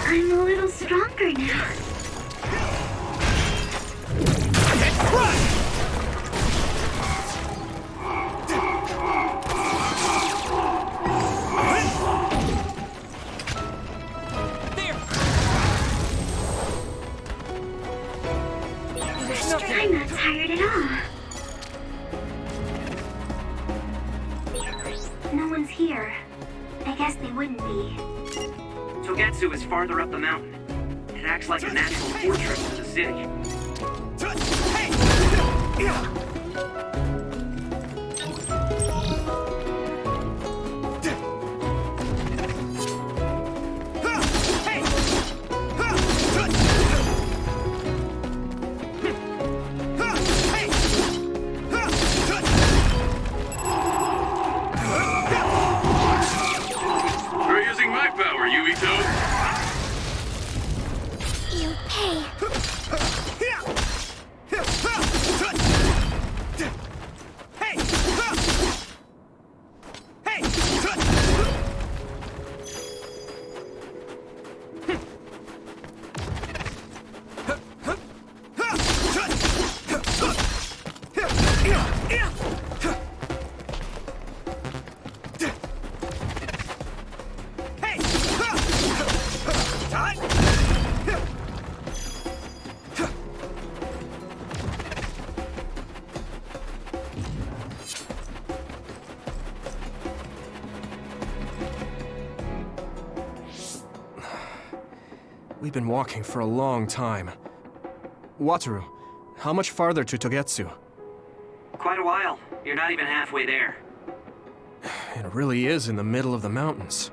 I'm a little stronger now. I'm not tired at all. No one's here. I guess they wouldn't be. Togetsu is farther up the mountain. It acts like a natural fortress to the city. We're using my power, Yuito. You pay. We've been walking for a long time. Wataru, how much farther to Togetsu? Quite a while. You're not even halfway there. It really is in the middle of the mountains.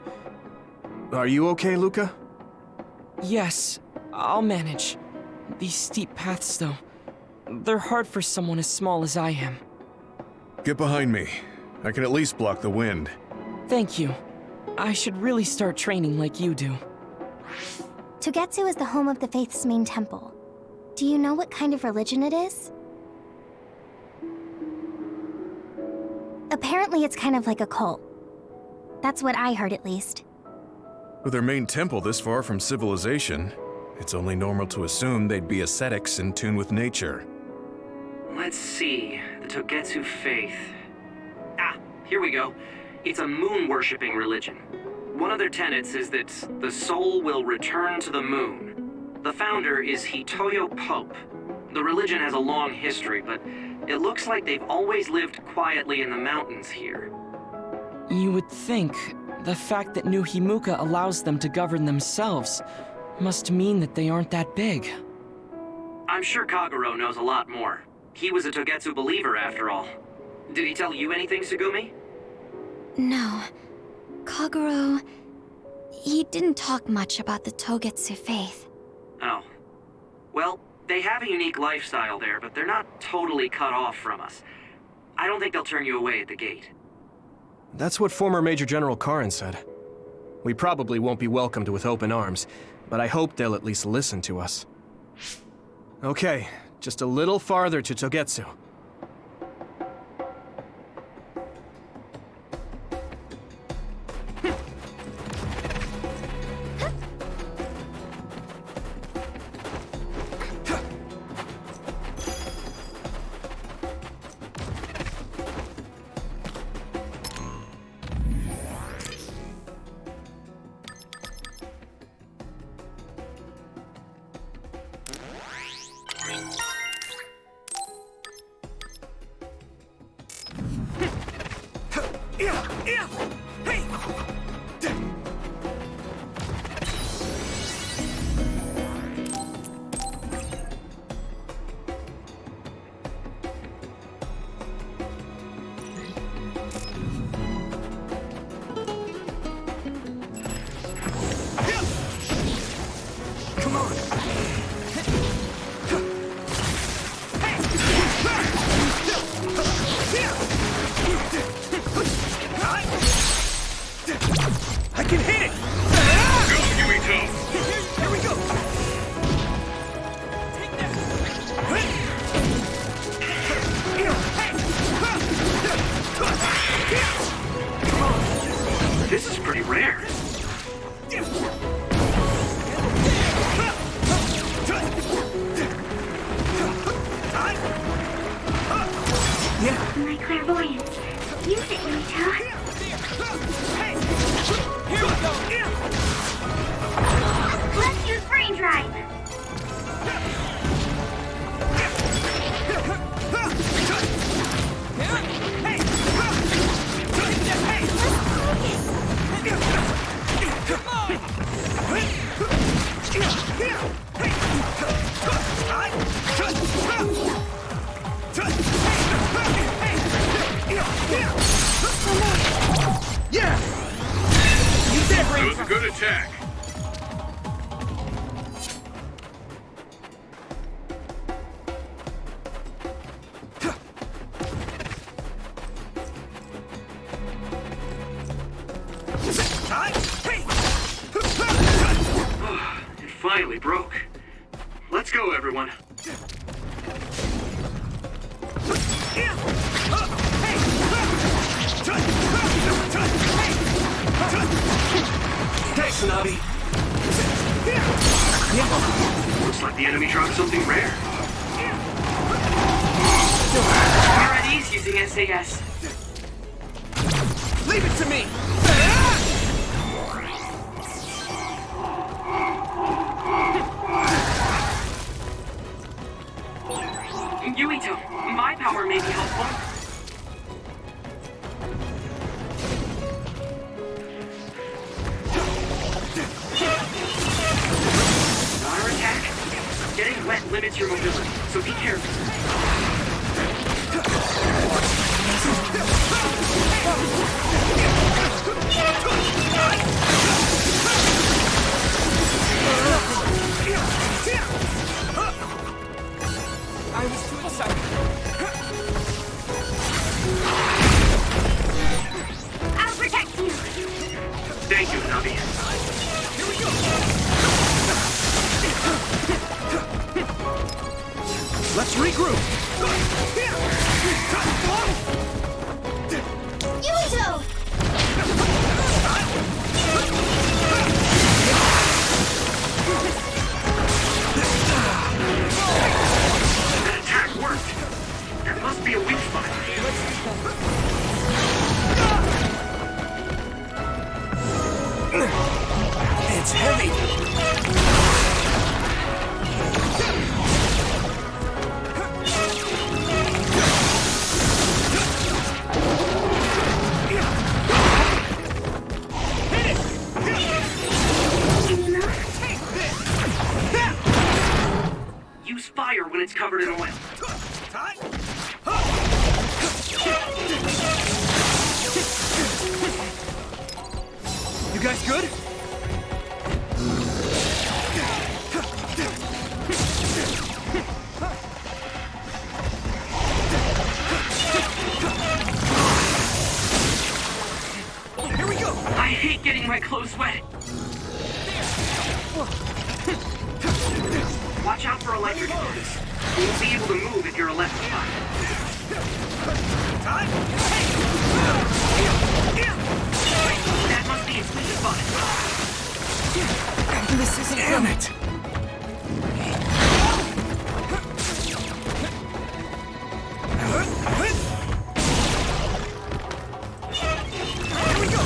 Are you okay, Luca? Yes, I'll manage. These steep paths, though, they're hard for someone as small as I am. Get behind me. I can at least block the wind. Thank you. I should really start training like you do. Togetsu is the home of the Faith's main temple. Do you know what kind of religion it is? Apparently it's kind of like a cult. That's what I heard, at least. With their main temple this far from civilization, it's only normal to assume they'd be ascetics in tune with nature. Let's see. The Togetsu faith. Ah, here we go. It's a moon-worshipping religion. One of their tenets is that the soul will return to the moon. The founder is Hitoyo Pope. The religion has a long history, but it looks like they've always lived quietly in the mountains here. You would think the fact that New Himuka allows them to govern themselves must mean that they aren't that big. I'm sure Kagero knows a lot more. He was a Togetsu believer, after all. Did he tell you anything, Tsugumi? No. Kagero... he didn't talk much about the Togetsu faith. Oh. Well, they have a unique lifestyle there, but they're not totally cut off from us. I don't think they'll turn you away at the gate. That's what former Major General Karin said. We probably won't be welcomed with open arms, but I hope they'll at least listen to us. Okay, just a little farther to Togetsu. I can hit it! Go, Yuito! Here we go! This is pretty rare. My clairvoyance. Use it, Yuito. Here we go! Let's use brain drive. Yeah! Use that That brain was a good attack. It finally broke. Let's go, everyone. Hey, Tsunabi! Looks like the enemy dropped something rare. We're at ease using SAS. Leave it to me! Yuito, my power may be helpful. Water attack? Getting wet limits your mobility, so be careful. I was too excited. I'll protect you. Thank you, Navi. Here we go! Let's regroup! Yuito! That attack worked! There must be a weak spot. It's heavy! Use fire when it's covered in oil. You guys good? Here we go! I hate getting my clothes wet. Watch out for electric bugs. You won't be able to move if you're electrified. That must be its weak spot. This isn't Damn it! Here we go!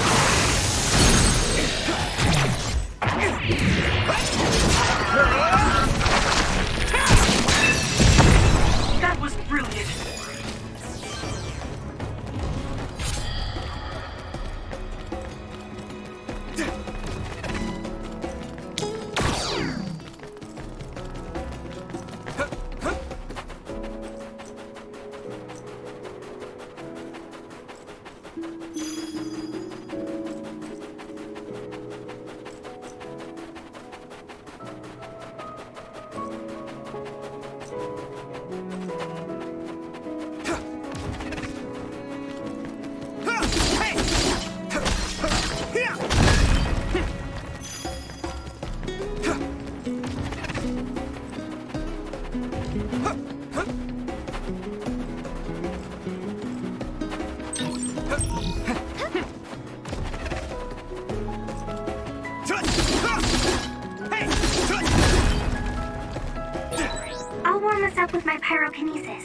That was brilliant. I'll warm us up with my pyrokinesis.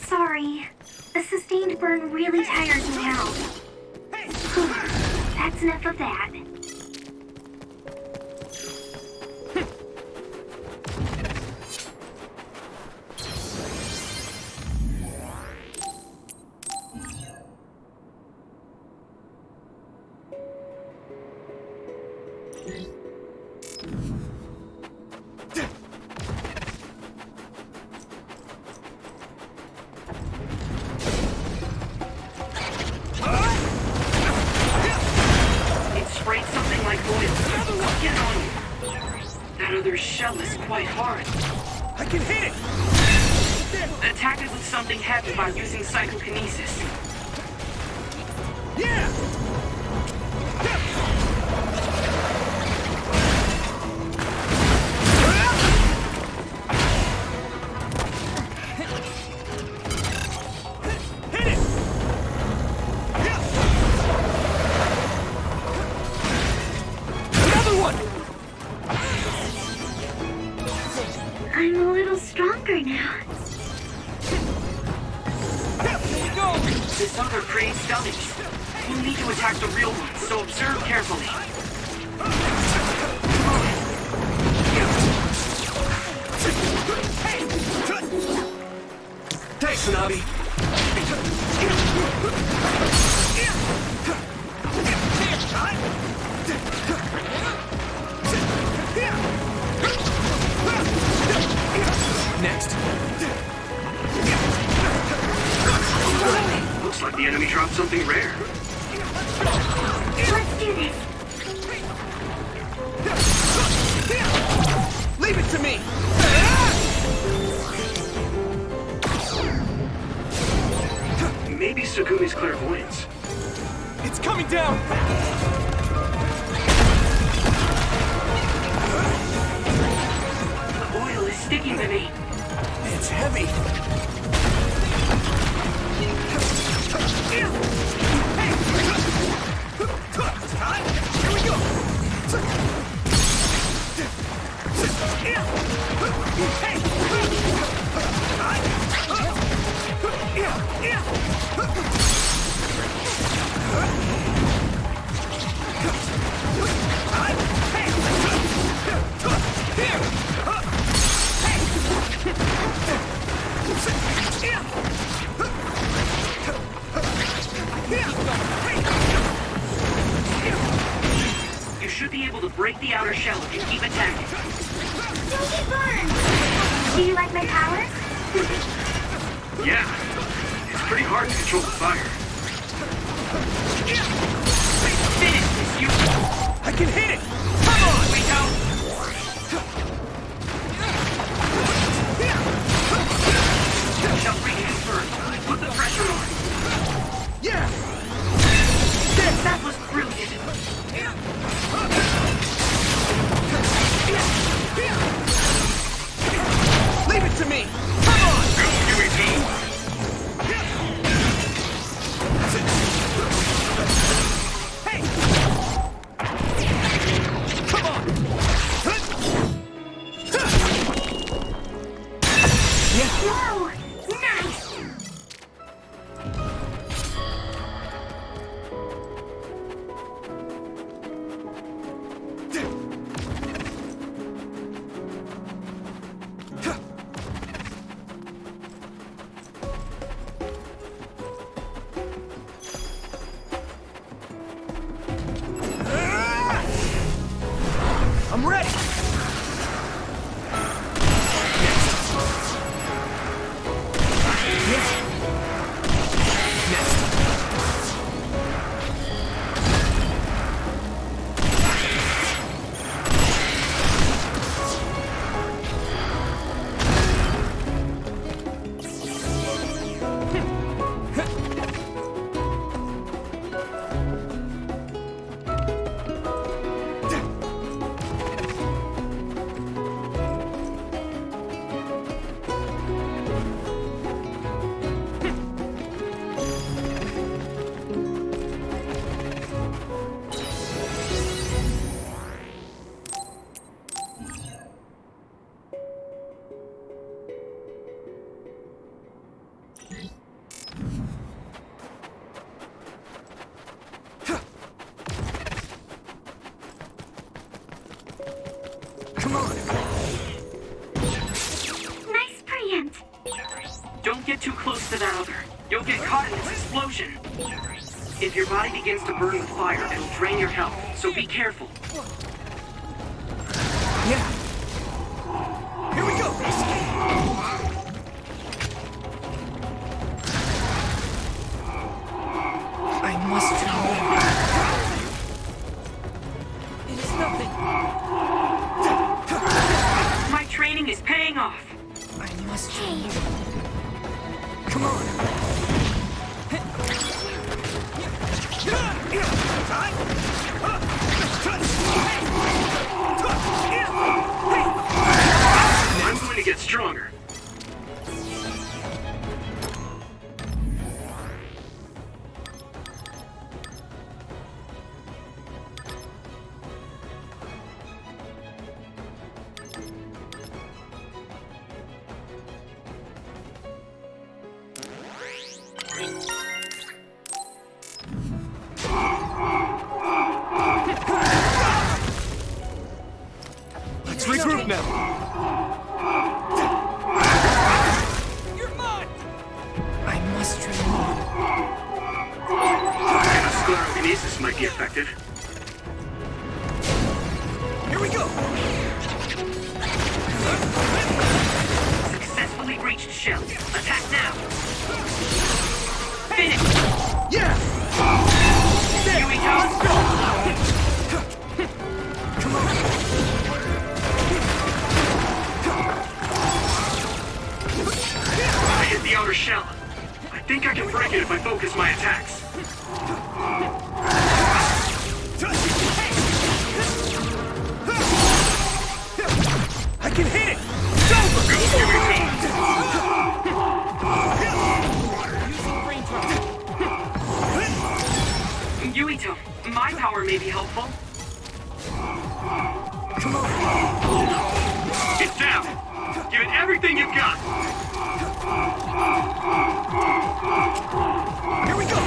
Sorry. The sustained burn really tires me out. That's enough of that. Sprayed something like oil. Get on you. That other shell is quite hard. I can hit it! Attack it with something heavy by using psychokinesis. Yeah! Hit it! Another one! I'm a little stronger now. This other creates dummies. We'll need to attack the real ones, so observe carefully. Thanks, Navi. Next. Looks like the enemy dropped something rare. Let's do this. Leave it to me! should be able to break the outer shell if you keep attacking. Don't get burned! Do you like my power? Yeah, it's pretty hard to control the fire. Finish this, you... I can hit it! Come on! Wait out! Shall bring it first. Put the pressure on. Yeah! That was brilliant. Leave it to me! Come on! Go, UAT! Hey! Come on! Yeah! Whoa! Nice! I'm ready! Come on! Nice preempt. Don't get too close to that other. You'll get caught in this explosion. If your body begins to burn with fire, it'll drain your health, so be careful. Yeah! Here we go! I must remember. It is nothing. My training is paying off. I must remember. Come on! I'm going to get stronger. Let's regroup now! You're mine! I must remember. Sclerokinesis might be effective. Here we go! Successfully reached shell. Attack now. Finish. Yeah! Here we go. Come on! I hit the outer shell. I think I can break it if I focus my attacks. I can hit it! It's over! Go, UAT. Yuito, my power may be helpful. Come on! It's down. Give it everything you've got. Here we go!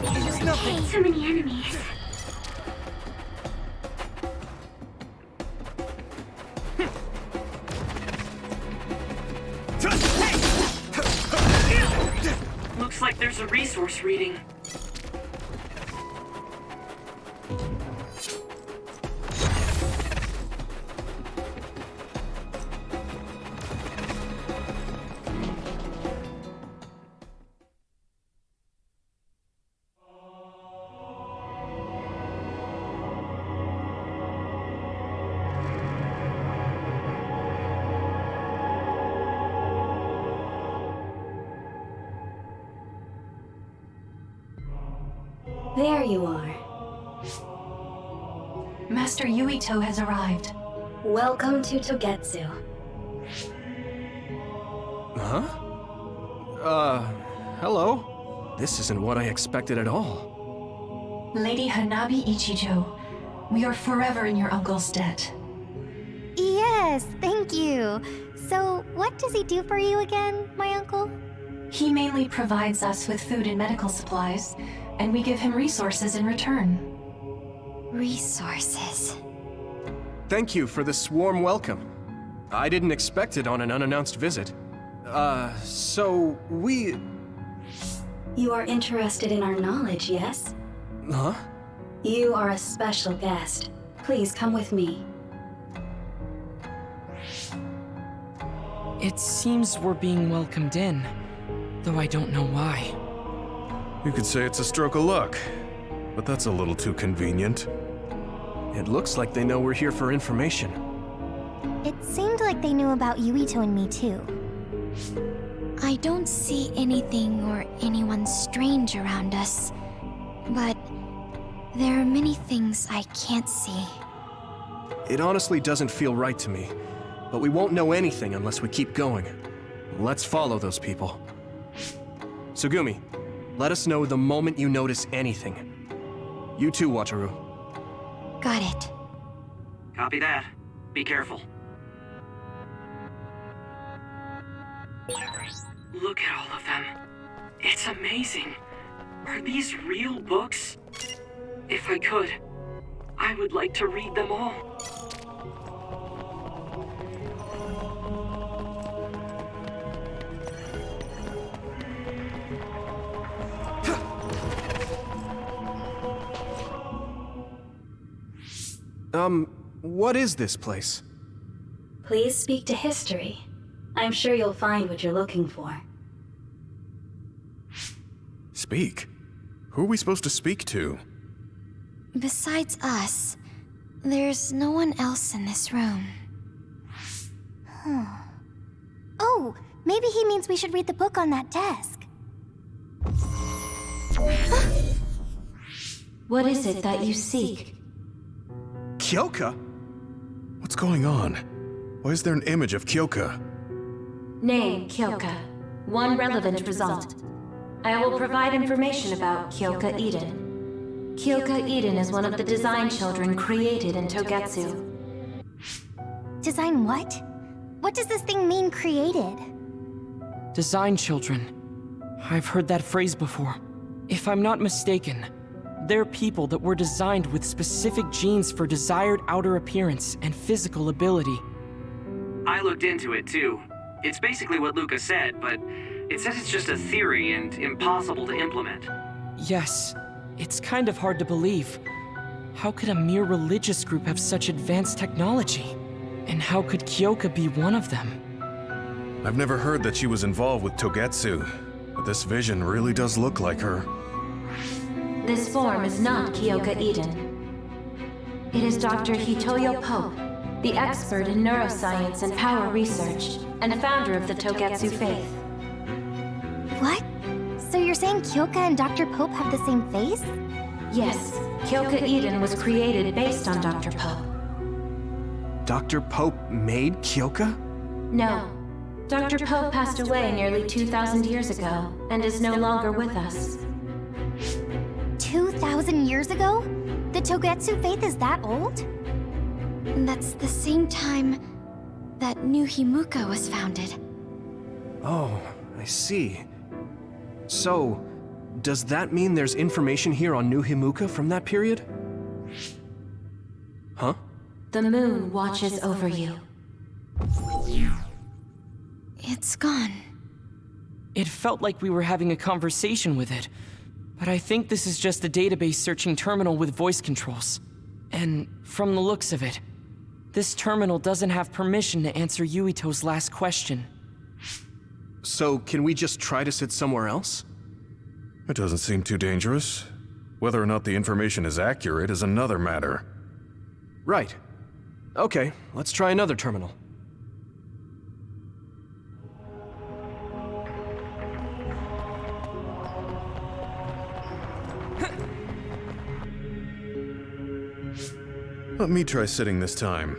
It is nothing. So many enemies. Looks Looks like there's a resource reading. There you are. Master Yuito has arrived. Welcome to Togetsu. Huh? Hello? This isn't what I expected at all. Lady Hanabi Ichijo, we are forever in your uncle's debt. Yes, thank you. So, what does he do for you again, my uncle? He mainly provides us with food and medical supplies, and we give him resources in return. Resources. Thank you for this warm welcome. I didn't expect it on an unannounced visit. So we... You are interested in our knowledge, yes? Huh? You are a special guest. Please come with me. It seems we're being welcomed in, though I don't know why. You could say it's a stroke of luck, but that's a little too convenient. It looks like they know we're here for information. It seemed like they knew about Yuito and me too. I don't see anything or anyone strange around us, but there are many things I can't see. It honestly doesn't feel right to me, but we won't know anything unless we keep going. Let's follow those people. Tsugumi, let us know the moment you notice anything. You too, Wataru. Got it. Copy that. Be careful. Look at all of them. It's amazing. Are these real books? If I could, I would like to read them all. What is this place? Please speak to history. I'm sure you'll find what you're looking for. Speak? Who are we supposed to speak to? Besides us, there's no one else in this room. Oh, maybe he means we should read the book on that desk. What is it that you seek? Kyoka? What's going on? Why is there an image of Kyoka? Name, Kyoka. One relevant result. I will provide information about Kyoka Eden. Kyoka Eden is one of the design children created in Togetsu. Design what? What does this thing mean, created? Design children. I've heard that phrase before. If I'm not mistaken, they're people that were designed with specific genes for desired outer appearance and physical ability. I looked into it too. It's basically what Luca said, but it says it's just a theory and impossible to implement. Yes, it's kind of hard to believe. How could a mere religious group have such advanced technology? And how could Kyoka be one of them? I've never heard that she was involved with Togetsu, but this vision really does look like her. This form is not Kyoka Eden. It is Dr. Hitoyo Pope, the expert in neuroscience and power research, and founder of the Togetsu faith. What? So you're saying Kyoka and Dr. Pope have the same face? Yes, Kyoka Eden was created based on Dr. Pope. Dr. Pope made Kyoka? No. Dr. Pope passed away nearly 2,000 years ago, and is no longer with us. 2,000 years ago? The Togetsu faith is that old? That's the same time that New Himuka was founded. Oh, I see. So, does that mean there's information here on New Himuka from that period? Huh? The moon watches over you. It's gone. It felt like we were having a conversation with it. But I think this is just a database searching terminal with voice controls. And from the looks of it, this terminal doesn't have permission to answer Yuito's last question. So, can we just try to sit somewhere else? It doesn't seem too dangerous. Whether or not the information is accurate is another matter. Right. Okay, let's try another terminal. Let me try sitting this time.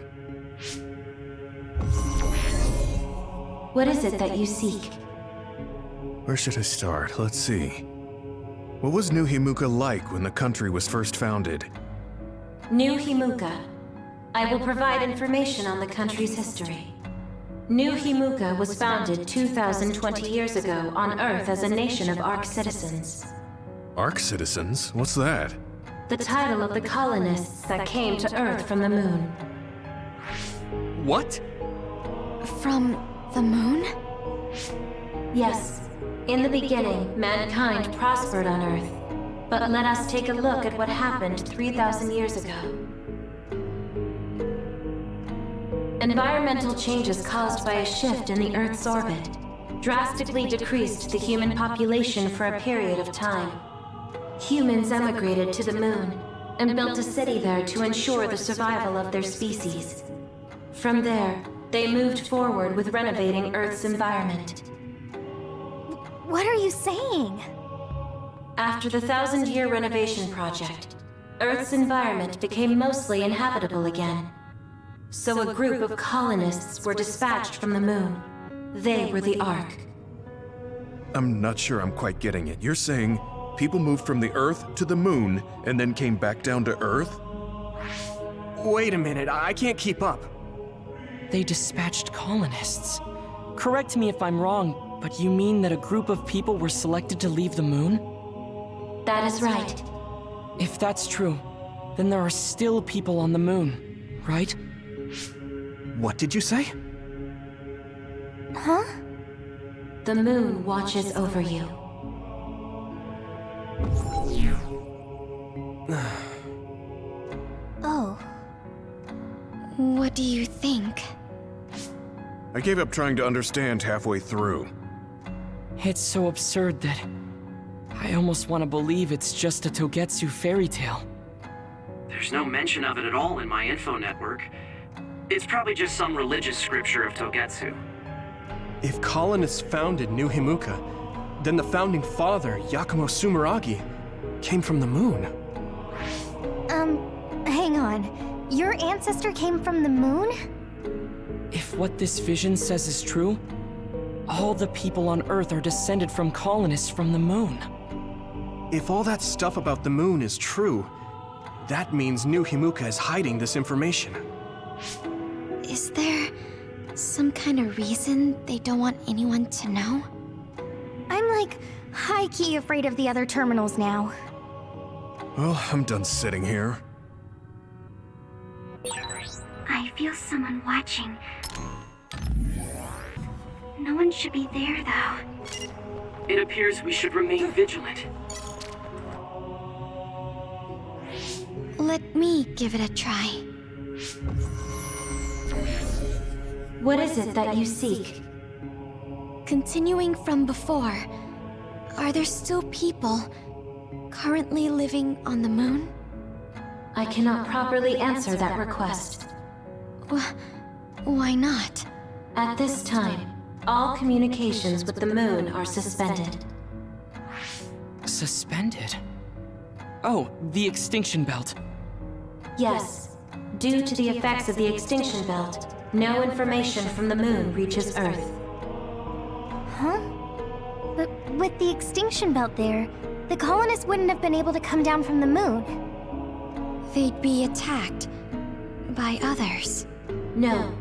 What is it that you seek? Where should I start? Let's see. What was New Himuka like when the country was first founded? New Himuka. I will provide information on the country's history. New Himuka was founded 2,020 years ago on Earth as a nation of Ark citizens. Ark citizens? What's that? The title of the colonists that came to Earth from the moon. What? From the moon? Yes. In the beginning, mankind prospered on Earth. But let us take a look at what happened 3,000 years ago. Environmental changes caused by a shift in the Earth's orbit drastically decreased the human population for a period of time. Humans emigrated to the moon and built a city there to ensure the survival of their species. From there, they moved forward with renovating Earth's environment. What are you saying? After the 1,000-year renovation project, Earth's environment became mostly inhabitable again. So a group of colonists were dispatched from the moon. They were the Ark. I'm not sure I'm quite getting it. You're saying people moved from the Earth to the moon and then came back down to Earth? Wait a minute, I can't keep up. They dispatched colonists. Correct me if I'm wrong, but you mean that a group of people were selected to leave the moon? That is right. If that's true, then there are still people on the moon, right? What did you say? Huh? The moon watches over you. Oh. What do you think? I gave up trying to understand halfway through. It's so absurd that I almost want to believe it's just a Togetsu fairy tale. There's no mention of it at all in my info network. It's probably just some religious scripture of Togetsu. If colonists founded New Himuka, then the founding father, Yakumo Sumeragi, came from the moon. Hang on. Your ancestor came from the moon? If what this vision says is true, all the people on Earth are descended from colonists from the moon. If all that stuff about the moon is true, that means New Himuka is hiding this information. Is there some kind of reason they don't want anyone to know? I'm like high-key afraid of the other terminals now. Well, I'm done sitting here. I feel someone watching. No one should be there, though. It appears we should remain vigilant. Let me give it a try. What is it that you seek? Continuing from before, are there still people currently living on the moon? I cannot properly answer that request. Why not? At this time, all communications with the moon are suspended. Suspended? Oh, the extinction belt. Yes. Due to the effects of the extinction belt, no information from the moon reaches Earth. Huh? But with the extinction belt there, the colonists wouldn't have been able to come down from the moon. They'd be attacked by others. No.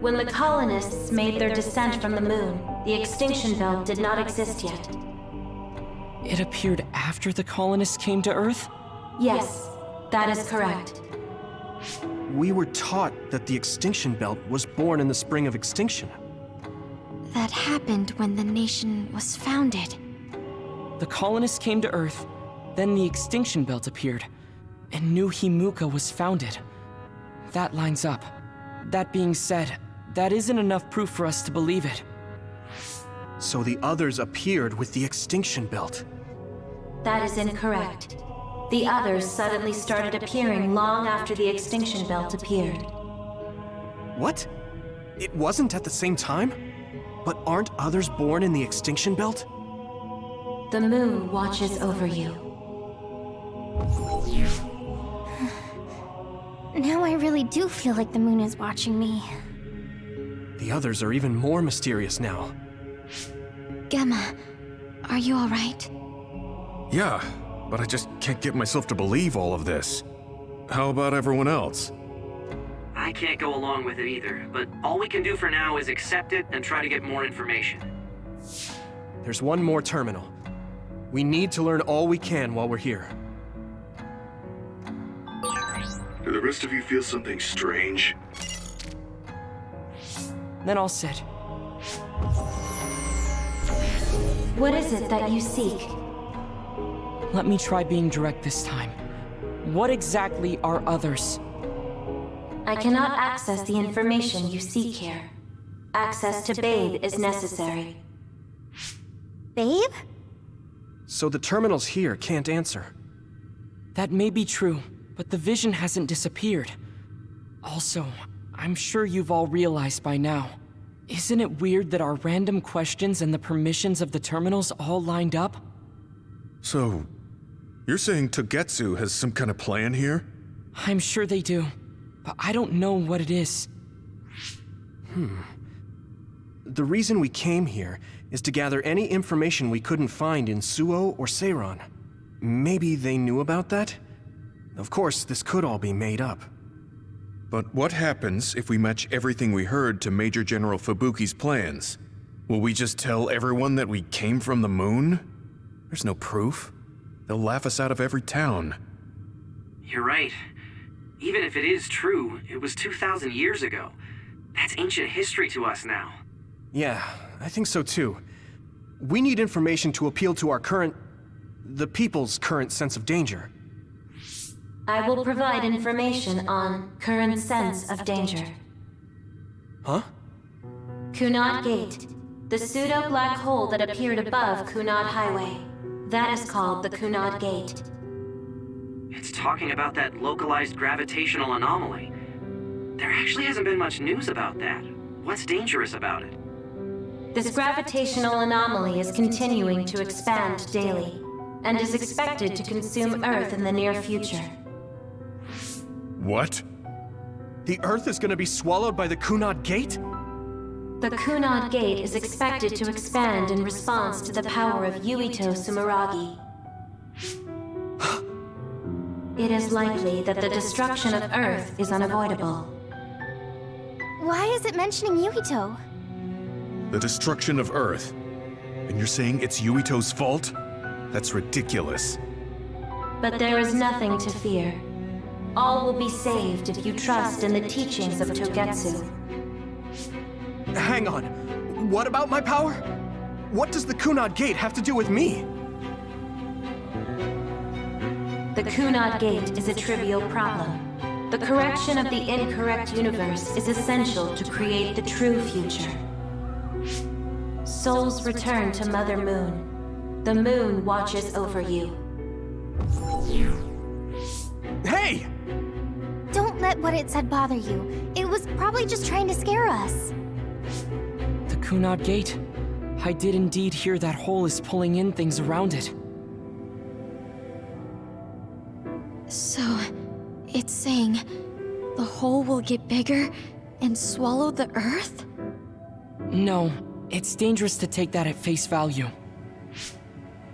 When the colonists made their descent from the moon, the extinction belt did not exist yet. It appeared after the colonists came to Earth? Yes, that is correct. We were taught that the extinction belt was born in the spring of extinction. that happened when the nation was founded. The colonists came to Earth, then the extinction belt appeared, and New Himuka was founded. That lines up. That being said, that isn't enough proof for us to believe it. So the others appeared with the extinction belt. That is incorrect. The others suddenly started appearing long after the extinction belt appeared. What? It wasn't at the same time? But aren't others born in the extinction belt? The moon watches over you. Now I really do feel like the moon is watching me. The others are even more mysterious now. Gemma, are you alright? Yeah, but I just can't get myself to believe all of this. How about everyone else? I can't go along with it either, but all we can do for now is accept it and try to get more information. There's one more terminal. We need to learn all we can while we're here. Do the rest of you feel something strange? Then I'll sit. What is it that you seek? Let me try being direct this time. What exactly are others? I cannot access the information you seek here. Access to Babe is necessary. Babe? So the terminals here can't answer. That may be true, but the vision hasn't disappeared. Also, I'm sure you've all realized by now. Isn't it weird that our random questions and the permissions of the terminals all lined up? So, you're saying Togetsu has some kind of plan here? I'm sure they do, but I don't know what it is. The reason we came here is to gather any information we couldn't find in Suo or Seiron. Maybe they knew about that? Of course, this could all be made up. But what happens if we match everything we heard to Major General Fubuki's plans? Will we just tell everyone that we came from the moon? There's no proof. They'll laugh us out of every town. You're right. Even if it is true, it was 2,000 years ago. That's ancient history to us now. Yeah, I think so too. We need information to appeal to our the people's current sense of danger. I will provide information on current sense of danger. Huh? Kunad Gate, the pseudo-black hole that appeared above Kunad Highway. That is called the Kunad Gate. It's talking about that localized gravitational anomaly. There actually hasn't been much news about that. What's dangerous about it? This gravitational anomaly is continuing to expand daily, and is expected to consume Earth in the near future. What? The Earth is gonna be swallowed by the Kunad Gate? The Kunad Gate is expected to expand in response to the power of Yuito Sumeragi. It is likely that the destruction of Earth is unavoidable. Why is it mentioning Yuito? The destruction of Earth. And you're saying it's Yuito's fault? That's ridiculous. But there is nothing to fear. All will be saved if you trust in the teachings of Togetsu. Hang on. What about my power? What does the Kunad Gate have to do with me? The Kunad Gate is a trivial problem. The correction of the incorrect universe is essential to create the true future. Souls return to Mother Moon. The moon watches over you. Hey! Don't let what it said bother you. It was probably just trying to scare us. The Kunad Gate. I did indeed hear that hole is pulling in things around it. So, it's saying the hole will get bigger and swallow the Earth? No, it's dangerous to take that at face value.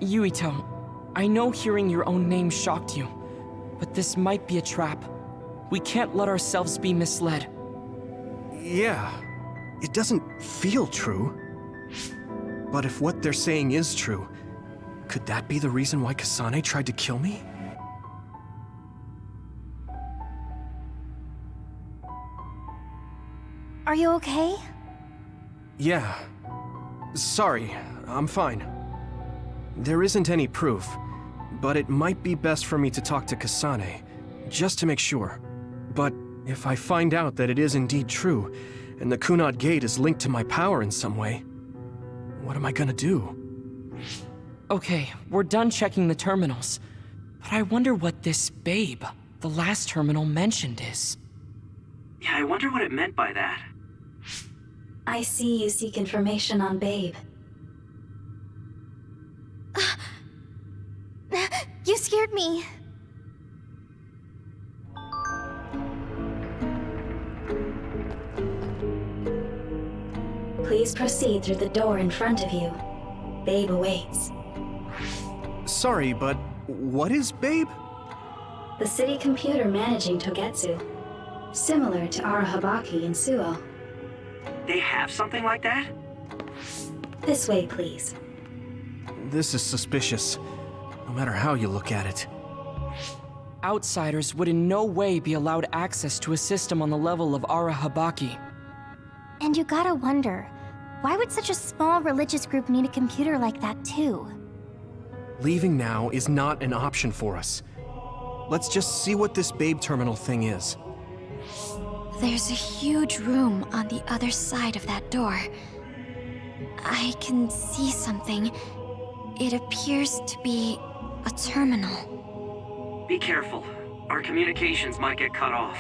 Yuito, I know hearing your own name shocked you, but this might be a trap. We can't let ourselves be misled. Yeah, it doesn't feel true. But if what they're saying is true, could that be the reason why Kasane tried to kill me? Are you okay? Yeah, Sorry, I'm fine. There isn't any proof, but it might be best for me to talk to Kasane, just to make sure. But if I find out that it is indeed true, and the Kunad Gate is linked to my power in some way, what am I gonna do? Okay, we're done checking the terminals. But I wonder what this Babe, the last terminal mentioned, is. Yeah, I wonder what it meant by that. I see you seek information on Babe. You scared me. Please proceed through the door in front of you. Babe awaits. Sorry, but what is Babe? The city computer managing Togetsu. Similar to Arahabaki in Suo. They have something like that? This way, please. This is suspicious, no matter how you look at it. Outsiders would in no way be allowed access to a system on the level of Arahabaki. And you gotta wonder, why would such a small religious group need a computer like that too? Leaving now is not an option for us. Let's just see what this Babe terminal thing is. There's a huge room on the other side of that door. I can see something. It appears to be a terminal. Be careful. Our communications might get cut off.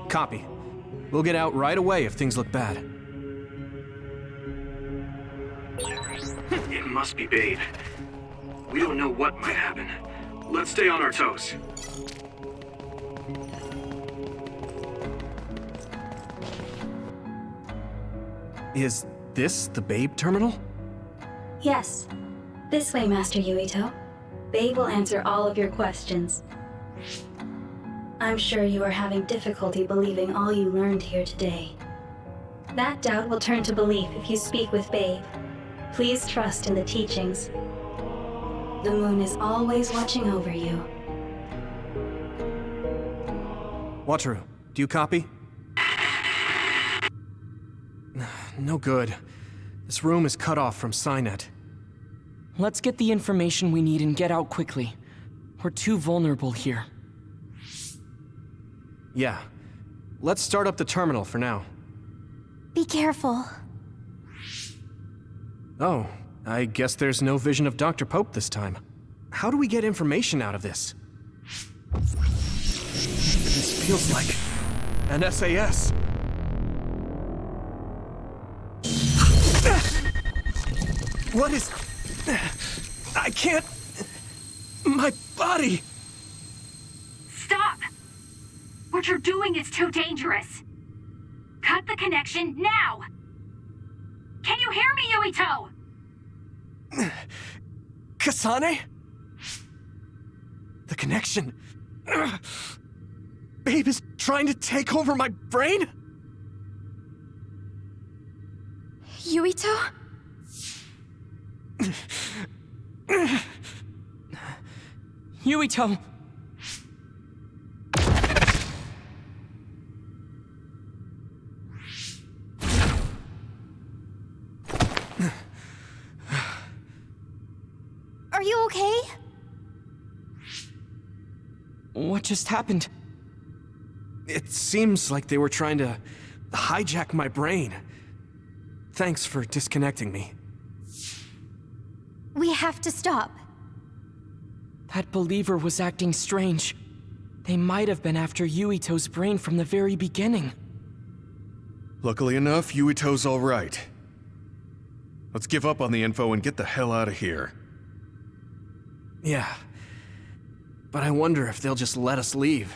Copy. We'll get out right away if things look bad. It must be Babe. We don't know what might happen. Let's stay on our toes. Is this the Babe terminal? Yes. This way, Master Yuito. Babe will answer all of your questions. I'm sure you are having difficulty believing all you learned here today. That doubt will turn to belief if you speak with Babe. Please trust in the teachings. The moon is always watching over you. Wataru, do you copy? No good. This room is cut off from Cynet. Let's get the information we need and get out quickly. We're too vulnerable here. Yeah. Let's start up the terminal for now. Be careful. Oh, I guess there's no vision of Dr. Pope this time. How do we get information out of this? This feels like an SAS. What is... I can't... My body... Stop! What you're doing is too dangerous. Cut the connection now! Can you hear me, Yuito? Kasane? The connection... Babe is trying to take over my brain? Yuito? Yuito! Are you okay? What just happened? It seems like they were trying to hijack my brain. Thanks for disconnecting me. We have to stop. That believer was acting strange. They might have been after Yuito's brain from the very beginning. Luckily enough, Yuito's all right. Let's give up on the info and get the hell out of here. Yeah. But I wonder if they'll just let us leave.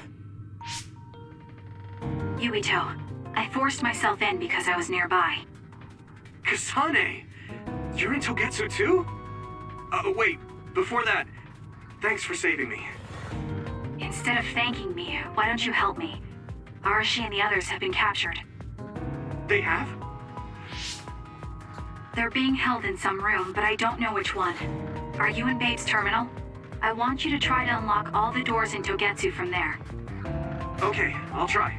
Yuito, I forced myself in because I was nearby. Kasane! You're in Togetsu too? Wait, before that, thanks for saving me. Instead of thanking me, why don't you help me? Arashi and the others have been captured. They have? They're being held in some room, but I don't know which one. Are you in Babe's terminal? I want you to try to unlock all the doors in Togetsu from there. Okay, I'll try.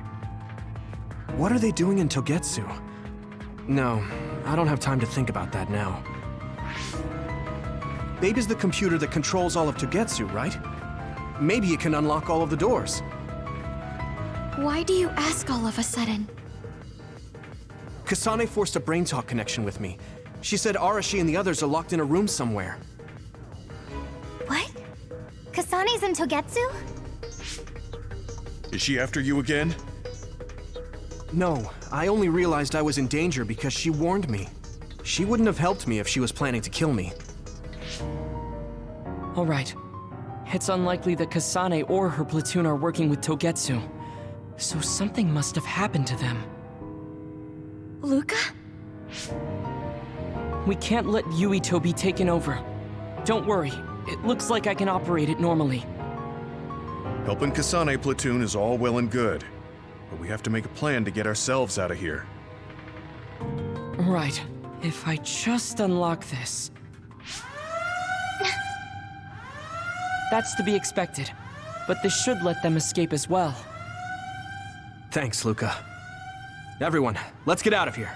What are they doing in Togetsu? No, I don't have time to think about that now. Babe is the computer that controls all of Togetsu, right? Maybe it can unlock all of the doors. Why do you ask all of a sudden? Kasane forced a brain talk connection with me. She said Arashi and the others are locked in a room somewhere. What? Kasane's in Togetsu? Is she after you again? No, I only realized I was in danger because she warned me. She wouldn't have helped me if she was planning to kill me. All right. It's unlikely that Kasane or her platoon are working with Togetsu. So something must have happened to them. Luca? We can't let Yuito be taken over. Don't worry, it looks like I can operate it normally. Helping Kasane platoon is all well and good, but we have to make a plan to get ourselves out of here. Right. If I just unlock this... That's to be expected, but this should let them escape as well. Thanks, Luca. Everyone, let's get out of here.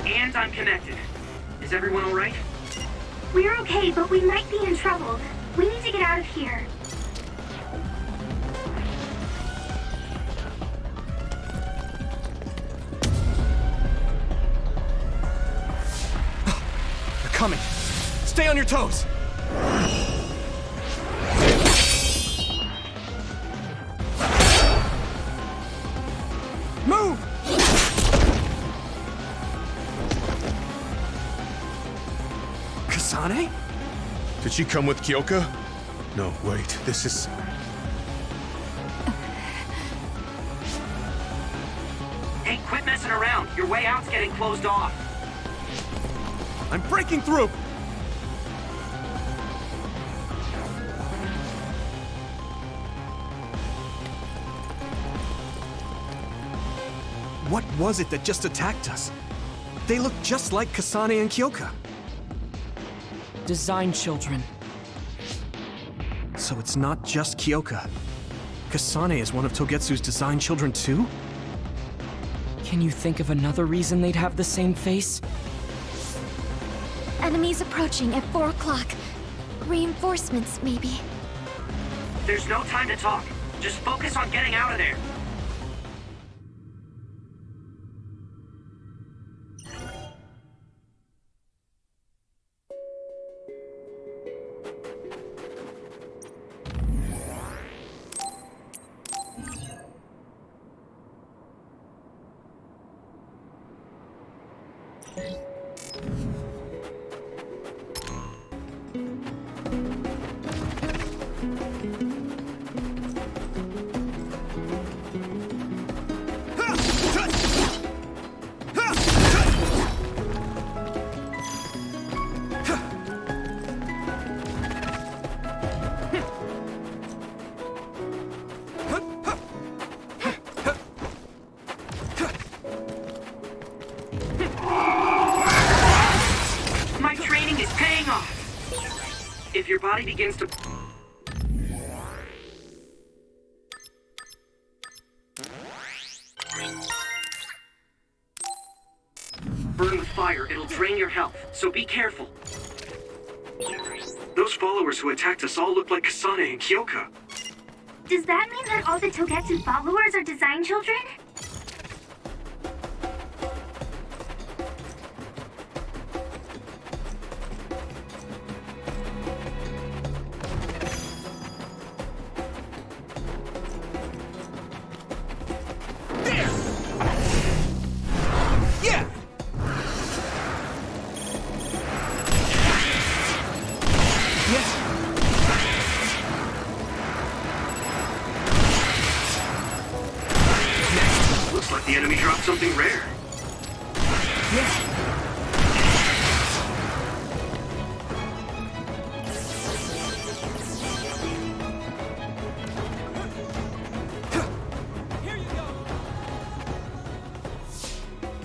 And I'm connected. Is everyone all right? We're okay, but we might be in trouble. We need to get out of here. They're coming. Stay on your toes. Move! Kasane? Did she come with Kyoka? No, wait, this is... Hey, quit messing around. Your way out's getting closed off. I'm breaking through! What was it that just attacked us? They look just like Kasane and Kyoka. Design children. So it's not just Kyoka. Kasane is one of Togetsu's design children too? Can you think of another reason they'd have the same face? Enemies approaching at 4 o'clock. Reinforcements, maybe. There's no time to talk. Just focus on getting out of there. My training is paying off. If your body begins to... burn with fire, it'll drain your health, so be careful. Those followers who attacked us all look like Kasane and Kyoka. Does that mean that all the Togetsu followers are design children? Looks like the enemy dropped something rare.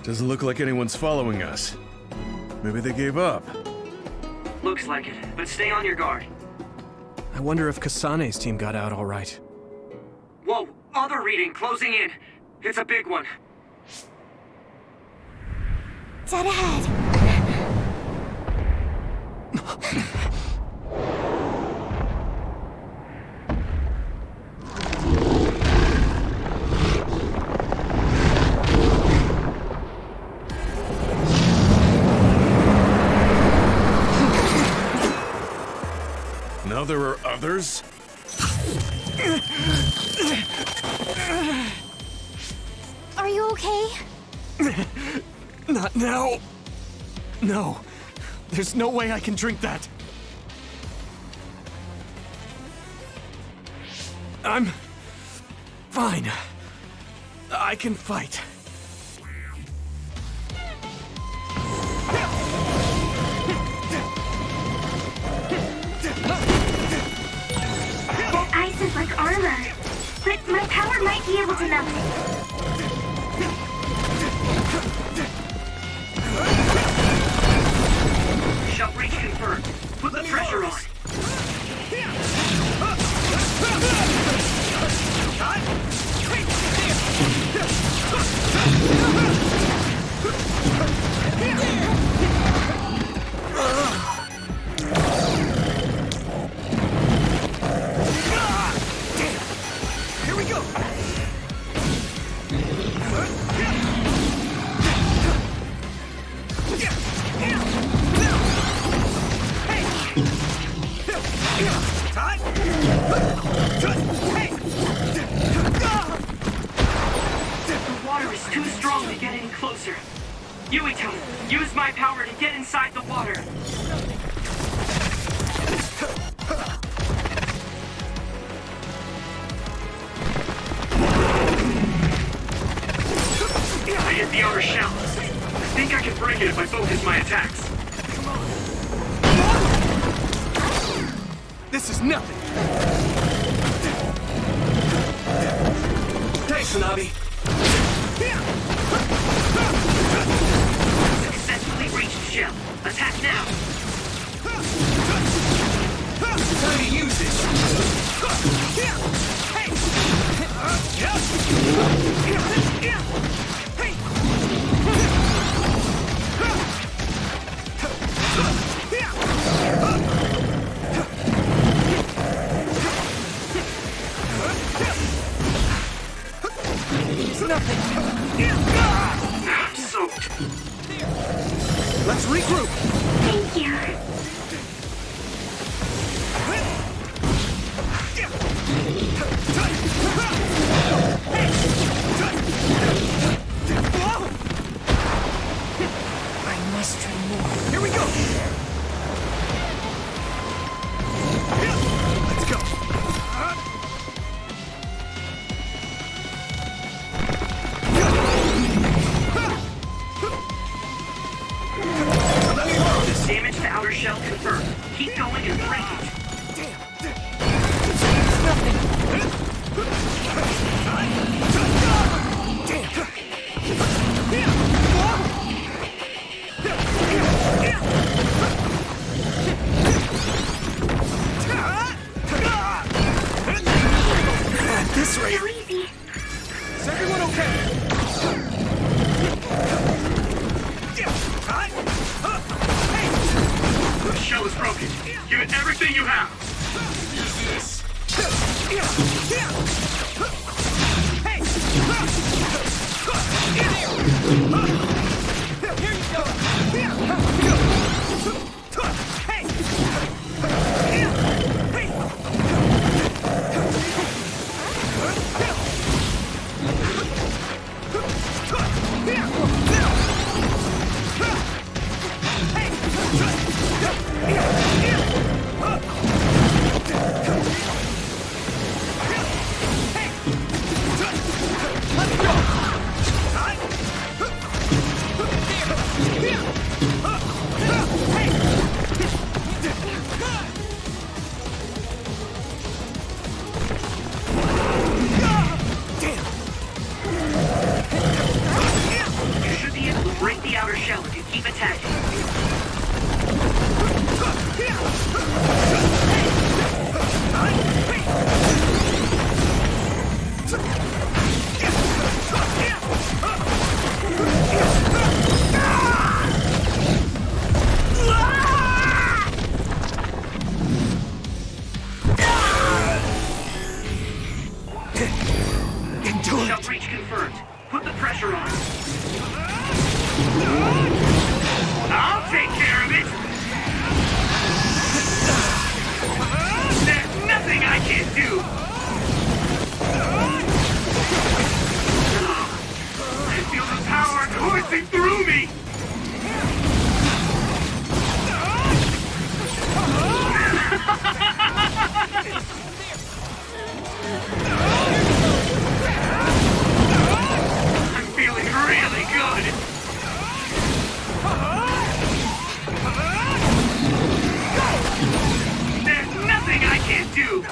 Doesn't look like anyone's following us. Maybe they gave up. Looks like it, but stay on your guard. I wonder if Kasane's team got out all right. Whoa, other reading closing in. It's a big one. Dead ahead. Now there are others? Are you okay? Not now. No. There's no way I can drink that. I'm fine. I can fight. That ice is like armor, but my power might be able to melt it. Shut breach confirmed. Put the pressure on. Here we go. The water is too strong to get any closer. Yuito, use my power to get inside the water. I hit the outer shell. I think I can break it if I focus my attacks. This is nothing. Thanks, Hanabi. Successfully reached the shell. Attack now. Time to use it. It's nothing. I'm soaked. Let's regroup. Thank you. I must try more. Here we go. Let's go. Damage to outer shell confirmed. Keep going and break it. At this rate. So easy. Is everyone okay? The shell is broken. Give it everything you have. Use this. pressure on. I'll take care of it! There's nothing I can't do! I feel the power coursing through me! I'm feeling really good! There's nothing I can't do!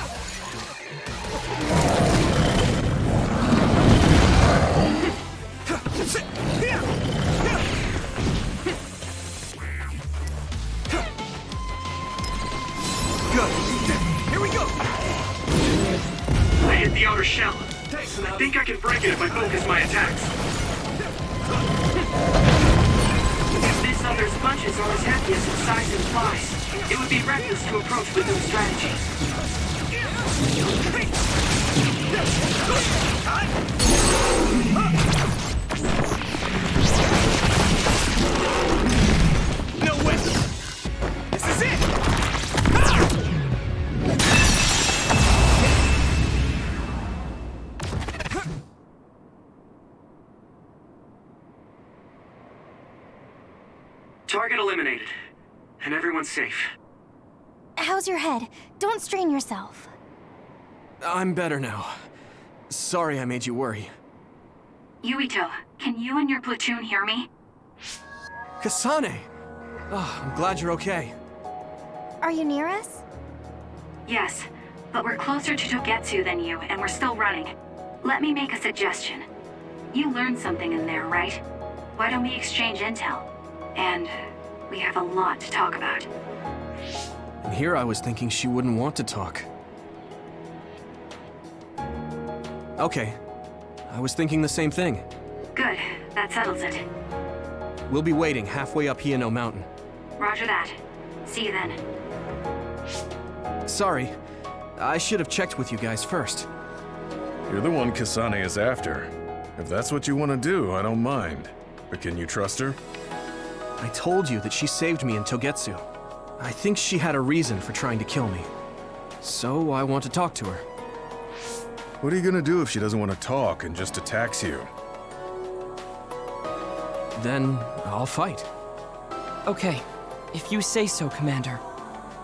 Good. Here we go! I hit the outer shell. I think I can break it if I focus my attacks. If this other's punches are as heavy as its size implies, it would be reckless to approach with those strategies. No way! This is it! Target eliminated. And everyone's safe. How's your head? Don't strain yourself. I'm better now. Sorry I made you worry. Yuito, can you and your platoon hear me? Kasane! Oh, I'm glad you're okay. Are you near us? Yes, but we're closer to Togetsu than you, and we're still running. Let me make a suggestion. You learned something in there, right? Why don't we exchange intel? And we have a lot to talk about. And here I was thinking she wouldn't want to talk. Okay. I was thinking the same thing. Good, that settles it. We'll be waiting halfway up Hiano Mountain. Roger that. See you then. Sorry. I should have checked with you guys first. You're the one Kasane is after. If that's what you want to do, I don't mind. But can you trust her? I told you that she saved me in Togetsu. I think she had a reason for trying to kill me. So I want to talk to her. What are you gonna do if she doesn't want to talk and just attacks you? Then I'll fight. Okay, if you say so, Commander.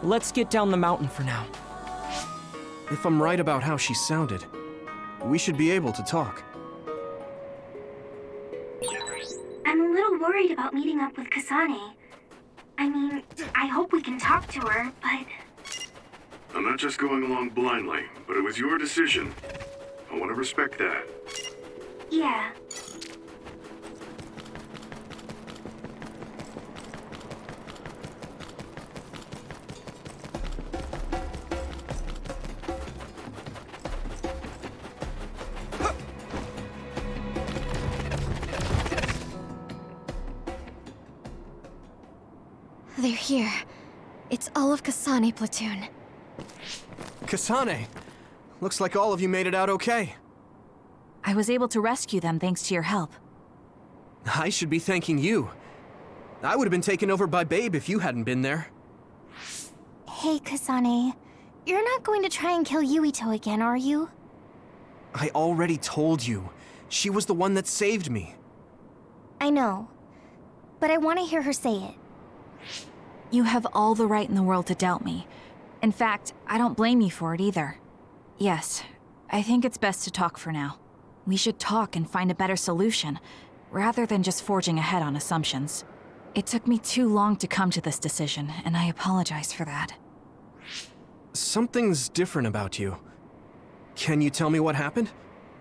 Let's get down the mountain for now. If I'm right about how she sounded, we should be able to talk. I'm a little worried about meeting up with Kasane. I mean, I hope we can talk to her, but... I'm not just going along blindly, but it was your decision. I want to respect that. Yeah. They're here. It's all of Kasane platoon. Kasane! Looks like all of you made it out okay. I was able to rescue them thanks to your help. I should be thanking you. I would have been taken over by Babe if you hadn't been there. Hey, Kasane. You're not going to try and kill Yuito again, are you? I already told you. She was the one that saved me. I know. But I want to hear her say it. You have all the right in the world to doubt me. In fact, I don't blame you for it either. Yes, I think it's best to talk for now. We should talk and find a better solution, rather than just forging ahead on assumptions. It took me too long to come to this decision, and I apologize for that. Something's different about you. Can you tell me what happened?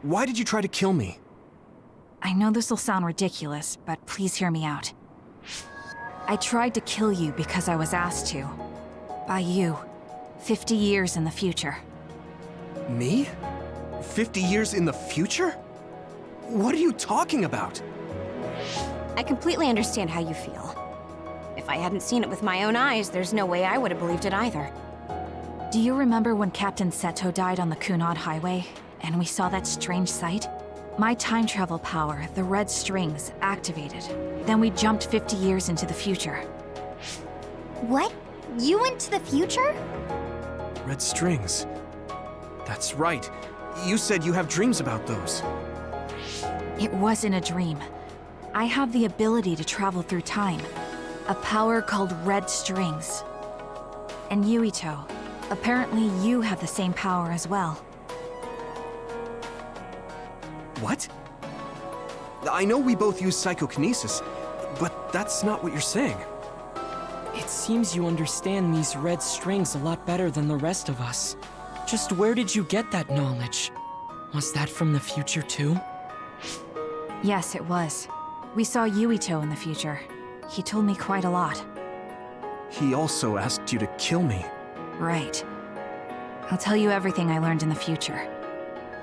Why did you try to kill me? I know this will sound ridiculous, but please hear me out. I tried to kill you because I was asked to. By you. 50 years in the future. Me? 50 years in the future? What are you talking about? I completely understand how you feel. If I hadn't seen it with my own eyes, there's no way I would have believed it either. Do you remember when Captain Seto died on the Kunad Highway, and we saw that strange sight? My time travel power, the red strings, activated. Then we jumped 50 years into the future. What? You went to the future? Red strings. That's right. You said you have dreams about those. It wasn't a dream. I have the ability to travel through time. A power called red strings. And Yuito, apparently you have the same power as well. What? I know we both use psychokinesis, but that's not what you're saying. It seems you understand these red strings a lot better than the rest of us. Just where did you get that knowledge? Was that from the future too? Yes, it was. We saw Yuito in the future. He told me quite a lot. He also asked you to kill me. Right. I'll tell you everything I learned in the future.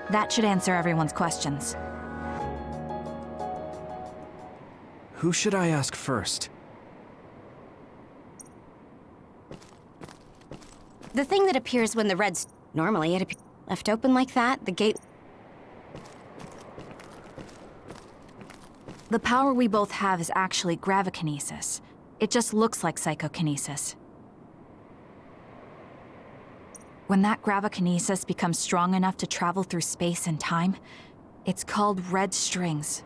That should answer everyone's questions. Who should I ask first? The thing that appears when the reds... Normally, it appears left open like that, the gate... The power we both have is actually gravikinesis. It just looks like psychokinesis. When that gravikinesis becomes strong enough to travel through space and time, it's called red strings.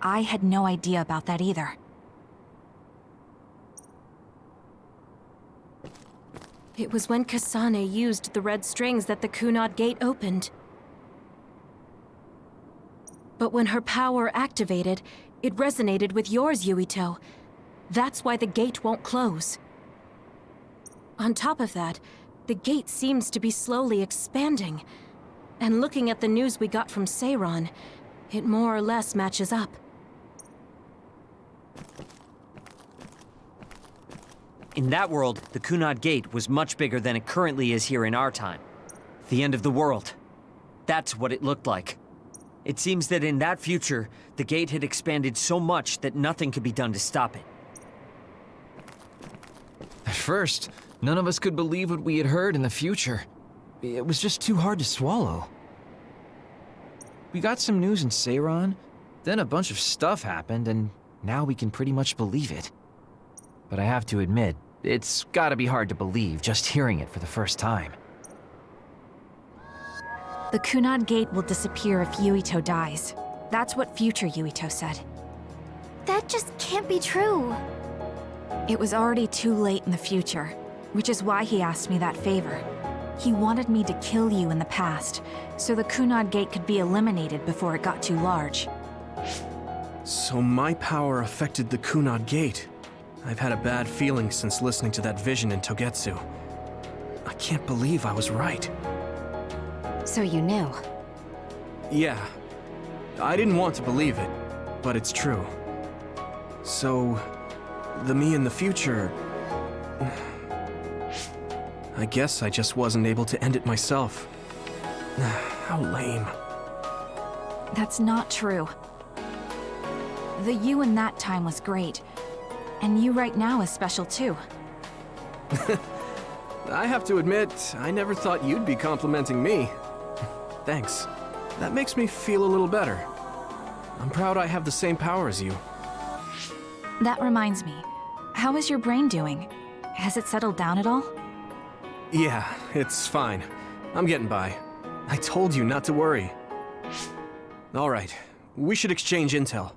I had no idea about that either. It was when Kasane used the red strings that the Kunad Gate opened. But when her power activated, it resonated with yours, Yuito. That's why the gate won't close. On top of that, the gate seems to be slowly expanding. And looking at the news we got from Seiron, it more or less matches up. In that world, the Kunad Gate was much bigger than it currently is here in our time. The end of the world. That's what it looked like. It seems that in that future, the gate had expanded so much that nothing could be done to stop it. At first, none of us could believe what we had heard in the future. It was just too hard to swallow. We got some news in Seiron, then a bunch of stuff happened, and now we can pretty much believe it. But I have to admit, it's gotta be hard to believe just hearing it for the first time. The Kunad Gate will disappear if Yuito dies. That's what future Yuito said. That just can't be true. It was already too late in the future, which is why he asked me that favor. He wanted me to kill you in the past, so the Kunad Gate could be eliminated before it got too large. So my power affected the Kunad Gate. I've had a bad feeling since listening to that vision in Togetsu. I can't believe I was right. So you knew? Yeah. I didn't want to believe it, but it's true. So, the me in the future... I guess I just wasn't able to end it myself. How lame. That's not true. The you in that time was great. And you right now is special too. I have to admit, I never thought you'd be complimenting me. Thanks. That makes me feel a little better. I'm proud I have the same power as you. That reminds me. How is your brain doing? Has it settled down at all? Yeah, it's fine. I'm getting by. I told you not to worry. All right, we should exchange intel.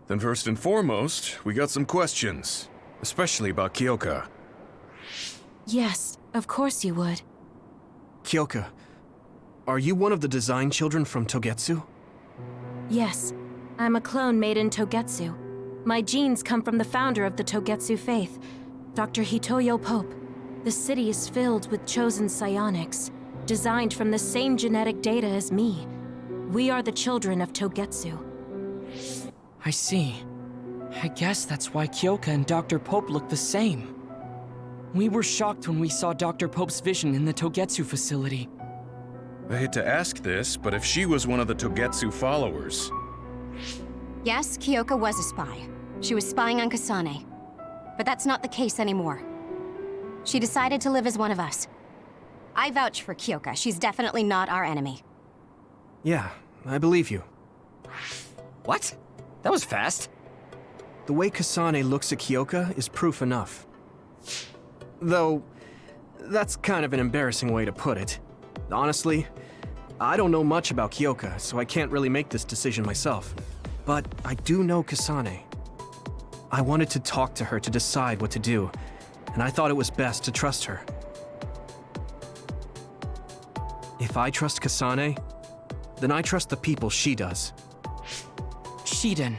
Then first and foremost, we got some questions. Especially about Kyoka. Yes, of course you would. Kyoka, are you one of the design children from Togetsu? Yes, I'm a clone made in Togetsu. My genes come from the founder of the Togetsu faith, Dr. Hitoyo Pope. The city is filled with chosen psionics, designed from the same genetic data as me. We are the children of Togetsu. I see. I guess that's why Kyoka and Dr. Pope look the same. We were shocked when we saw Dr. Pope's vision in the Togetsu facility. I hate to ask this, but if she was one of the Togetsu followers... Yes, Kyoka was a spy. She was spying on Kasane. But that's not the case anymore. She decided to live as one of us. I vouch for Kyoka. She's definitely not our enemy. Yeah, I believe you. What? That was fast. The way Kasane looks at Kyoka is proof enough. Though, that's kind of an embarrassing way to put it. Honestly, I don't know much about Kyoka, so I can't really make this decision myself. But I do know Kasane. I wanted to talk to her to decide what to do, and I thought it was best to trust her. If I trust Kasane, then I trust the people she does. Shiden,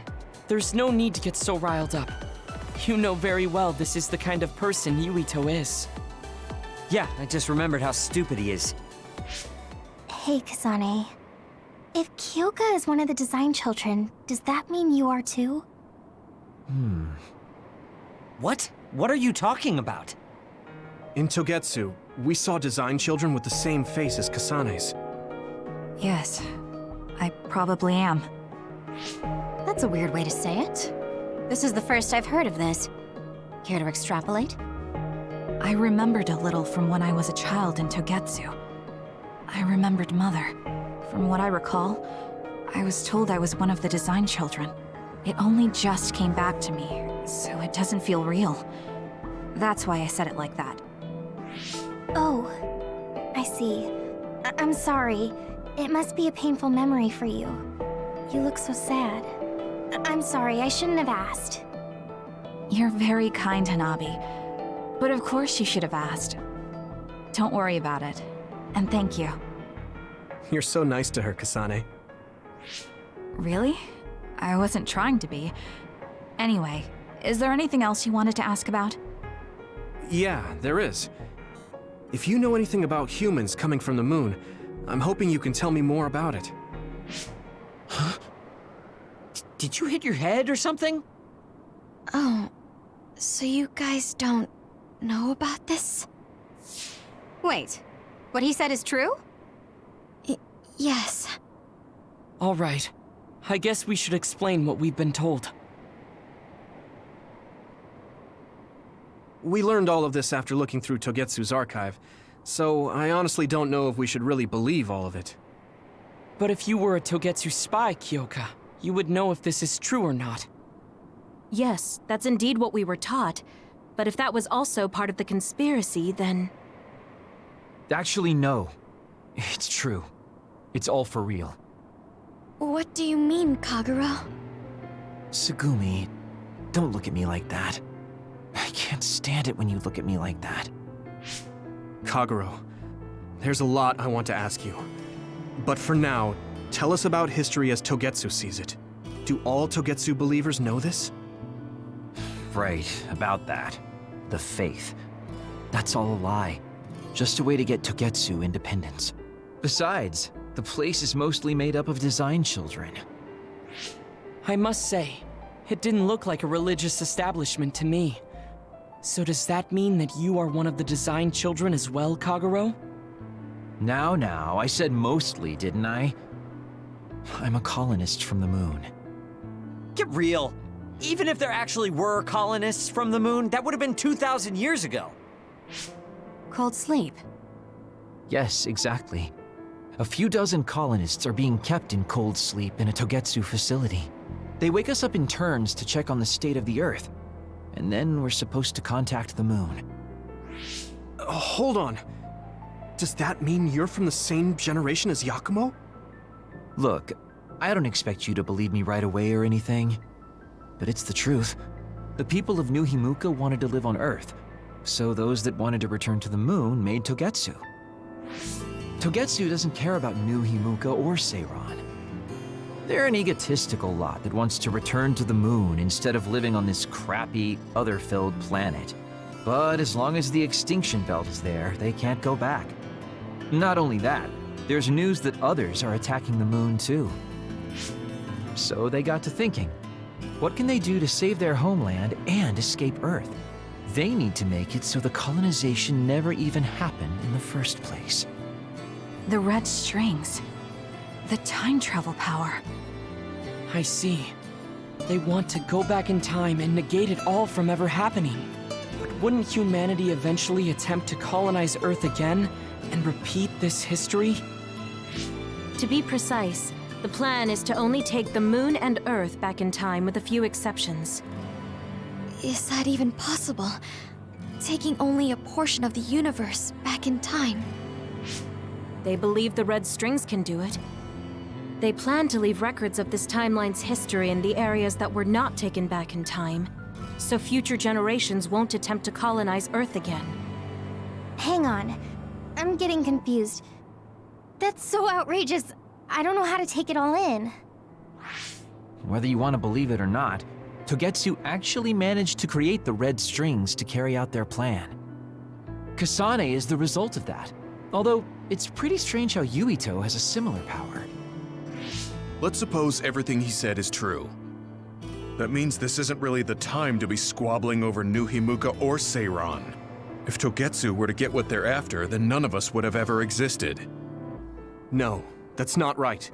there's no need to get so riled up. You know very well this is the kind of person Yuito is. Yeah, I just remembered how stupid he is. Hey, Kasane. If Kyoka is one of the design children, does that mean you are too? What? What are you talking about? In Togetsu, we saw design children with the same face as Kasane's. Yes, I probably am. That's a weird way to say it. This is the first I've heard of this. Care to extrapolate? I remembered a little from when I was a child in Togetsu. I remembered Mother. From what I recall, I was told I was one of the design children. It only just came back to me, so it doesn't feel real. That's why I said it like that. Oh, I see. I'm sorry. It must be a painful memory for you. You look so sad. I'm sorry, I shouldn't have asked. You're very kind, Hanabi. But of course you should have asked. Don't worry about it. And thank you. You're so nice to her, Kasane. Really? I wasn't trying to be. Anyway, is there anything else you wanted to ask about? Yeah, there is. If you know anything about humans coming from the moon, I'm hoping you can tell me more about it. Huh? Did you hit your head or something? Oh, so you guys don't know about this? Wait, what he said is true? Yes. All right. I guess we should explain what we've been told. We learned all of this after looking through Togetsu's archive, so I honestly don't know if we should really believe all of it. But if you were a Togetsu spy, Kyoka, you would know if this is true or not. Yes, that's indeed what we were taught. But if that was also part of the conspiracy, then... Actually, no. It's true. It's all for real. What do you mean, Kagura? Tsugumi, don't look at me like that. I can't stand it when you look at me like that. Kaguro, there's a lot I want to ask you. But for now, tell us about history as Togetsu sees it. Do all Togetsu believers know this? Right, about that. The faith. That's all a lie. Just a way to get Togetsu independence. Besides, the place is mostly made up of design children. I must say, it didn't look like a religious establishment to me. So does that mean that you are one of the design children as well, Kaguro? Now, I said mostly, didn't I? I'm a colonist from the moon. Get real. Even if there actually were colonists from the moon, that would have been 2,000 years ago. Cold sleep. Yes, exactly. A few dozen colonists are being kept in cold sleep in a Togetsu facility. They wake us up in turns to check on the state of the Earth, and then we're supposed to contact the moon. Hold on. Does that mean you're from the same generation as Yakumo? Look, I don't expect you to believe me right away or anything, but it's the truth. The people of New Himuka wanted to live on Earth, so those that wanted to return to the moon made Togetsu. Togetsu doesn't care about New Himuka or Seiran. They're an egotistical lot that wants to return to the moon instead of living on this crappy, other-filled planet. But as long as the extinction belt is there, they can't go back. Not only that, there's news that others are attacking the moon too. So they got to thinking, what can they do to save their homeland and escape Earth? They need to make it so the colonization never even happened in the first place. The red strings. The time travel power. I see. They want to go back in time and negate it all from ever happening. But wouldn't humanity eventually attempt to colonize Earth again and repeat this history? To be precise, the plan is to only take the Moon and Earth back in time with a few exceptions. Is that even possible? Taking only a portion of the universe back in time. They believe the Red Strings can do it. They plan to leave records of this timeline's history in the areas that were not taken back in time, so future generations won't attempt to colonize Earth again. Hang on. I'm getting confused. That's so outrageous. I don't know how to take it all in. Whether you want to believe it or not, Togetsu actually managed to create the Red Strings to carry out their plan. Kasane is the result of that, although it's pretty strange how Yuito has a similar power. Let's suppose everything he said is true. That means this isn't really the time to be squabbling over New Himuka or Seiran. If Togetsu were to get what they're after, then none of us would have ever existed. No, that's not right.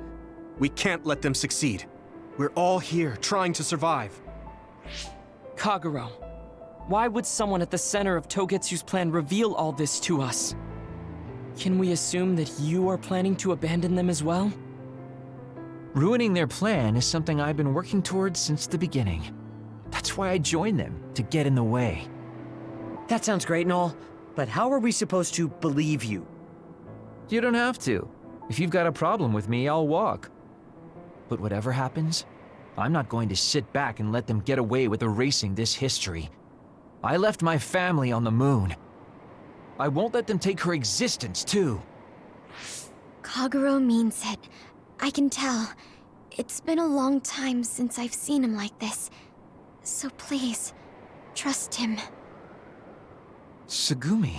We can't let them succeed. We're all here, trying to survive. Kagero, why would someone at the center of Togetsu's plan reveal all this to us? Can we assume that you are planning to abandon them as well? Ruining their plan is something I've been working towards since the beginning. That's why I joined them, to get in the way. That sounds great and all, but how are we supposed to believe you? You don't have to. If you've got a problem with me, I'll walk. But whatever happens, I'm not going to sit back and let them get away with erasing this history. I left my family on the moon. I won't let them take her existence, too. Kagero means it. I can tell. It's been a long time since I've seen him like this. So please, trust him. Tsugumi.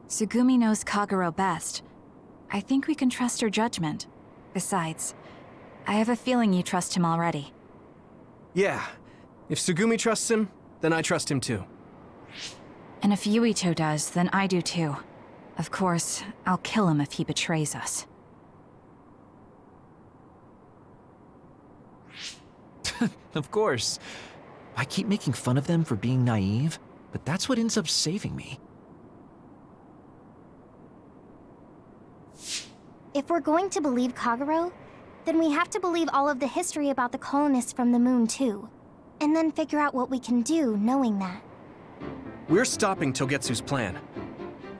Tsugumi knows Kagero best. I think we can trust her judgment. Besides, I have a feeling you trust him already. Yeah. If Tsugumi trusts him, then I trust him too. And if Yuito does, then I do too. Of course, I'll kill him if he betrays us. Of course. I keep making fun of them for being naive, but that's what ends up saving me. If we're going to believe Kagero, then we have to believe all of the history about the colonists from the moon too. And then figure out what we can do knowing that. We're stopping Togetsu's plan.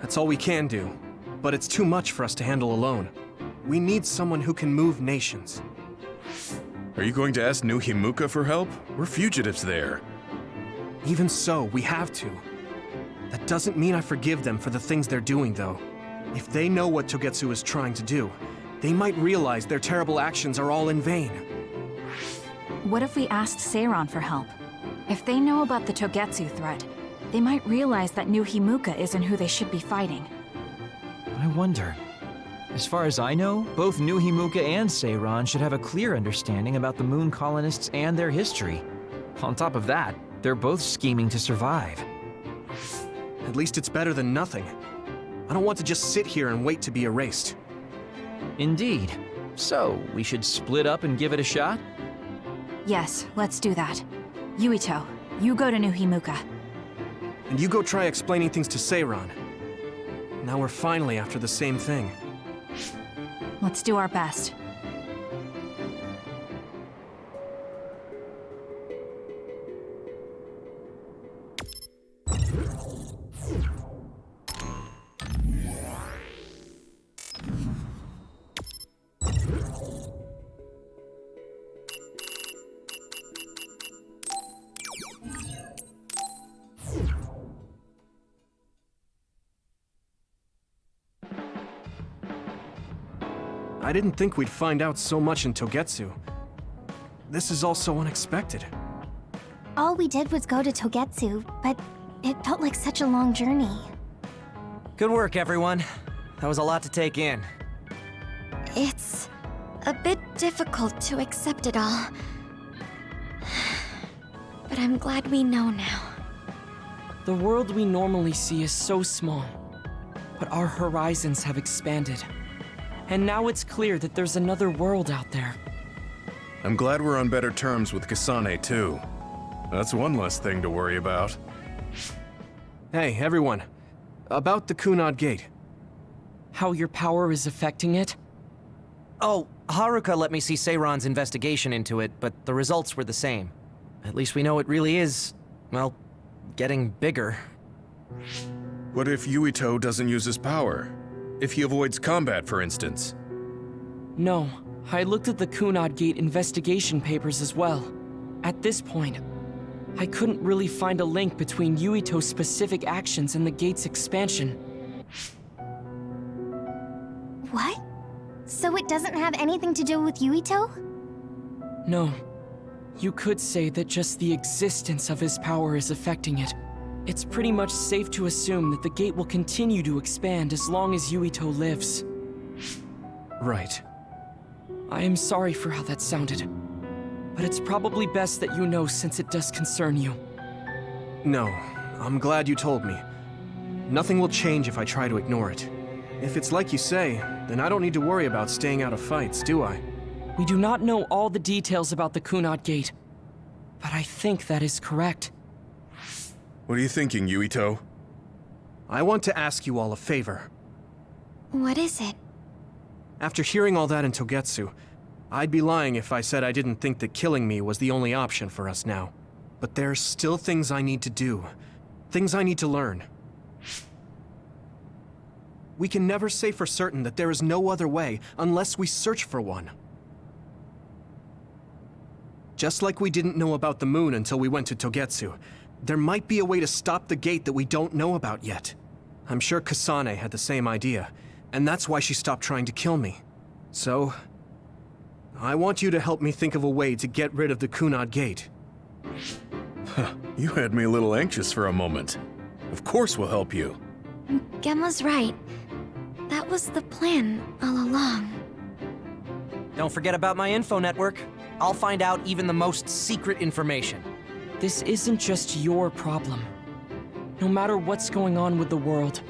That's all we can do. But it's too much for us to handle alone. We need someone who can move nations. Are you going to ask New Himuka for help? We're fugitives there. Even so, we have to. That doesn't mean I forgive them for the things they're doing, though. If they know what Togetsu is trying to do, they might realize their terrible actions are all in vain. What if we asked Seiran for help? If they know about the Togetsu threat, they might realize that New Himuka isn't who they should be fighting. I wonder. As far as I know, both New Himuka and Seiran should have a clear understanding about the moon colonists and their history. On top of that, they're both scheming to survive. At least it's better than nothing. I don't want to just sit here and wait to be erased. Indeed. So, we should split up and give it a shot? Yes, let's do that. Yuito, you go to New Himuka. And you go try explaining things to Seiran. Now we're finally after the same thing. Let's do our best. I didn't think we'd find out so much in Togetsu. This is all so unexpected. All we did was go to Togetsu, but it felt like such a long journey. Good work, everyone. That was a lot to take in. It's a bit difficult to accept it all. But I'm glad we know now. The world we normally see is so small, but our horizons have expanded. And now it's clear that there's another world out there. I'm glad we're on better terms with Kasane, too. That's one less thing to worry about. Hey, everyone. About the Kunad Gate. How your power is affecting it? Oh, Haruka let me see Seiron's investigation into it, but the results were the same. At least we know it really is, well, getting bigger. What if Yuito doesn't use his power? If he avoids combat, for instance? No, I looked at the Kunad Gate investigation papers as well. At this point, I couldn't really find a link between Yuito's specific actions and the gate's expansion. What? So it doesn't have anything to do with Yuito? No. You could say that just the existence of his power is affecting it. It's pretty much safe to assume that the gate will continue to expand as long as Yuito lives. Right. I am sorry for how that sounded, but it's probably best that you know since it does concern you. No, I'm glad you told me. Nothing will change if I try to ignore it. If it's like you say, then I don't need to worry about staying out of fights, do I? We do not know all the details about the Kunad Gate, but I think that is correct. What are you thinking, Yuito? I want to ask you all a favor. What is it? After hearing all that in Togetsu, I'd be lying if I said I didn't think that killing me was the only option for us now. But there's still things I need to do. Things I need to learn. We can never say for certain that there is no other way unless we search for one. Just like we didn't know about the moon until we went to Togetsu, there might be a way to stop the gate that we don't know about yet. I'm sure Kasane had the same idea, and that's why she stopped trying to kill me. So, I want you to help me think of a way to get rid of the Kunad Gate. You had me a little anxious for a moment. Of course we'll help you. Gemma's right. That was the plan all along. Don't forget about my info network. I'll find out even the most secret information. This isn't just your problem. No matter what's going on with the world,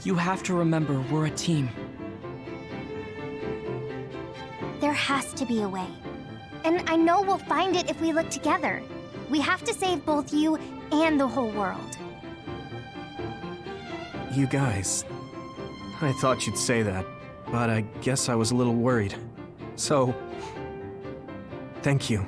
you have to remember we're a team. There has to be a way. And I know we'll find it if we look together. We have to save both you and the whole world. You guys... I thought you'd say that, but I guess I was a little worried. So... thank you.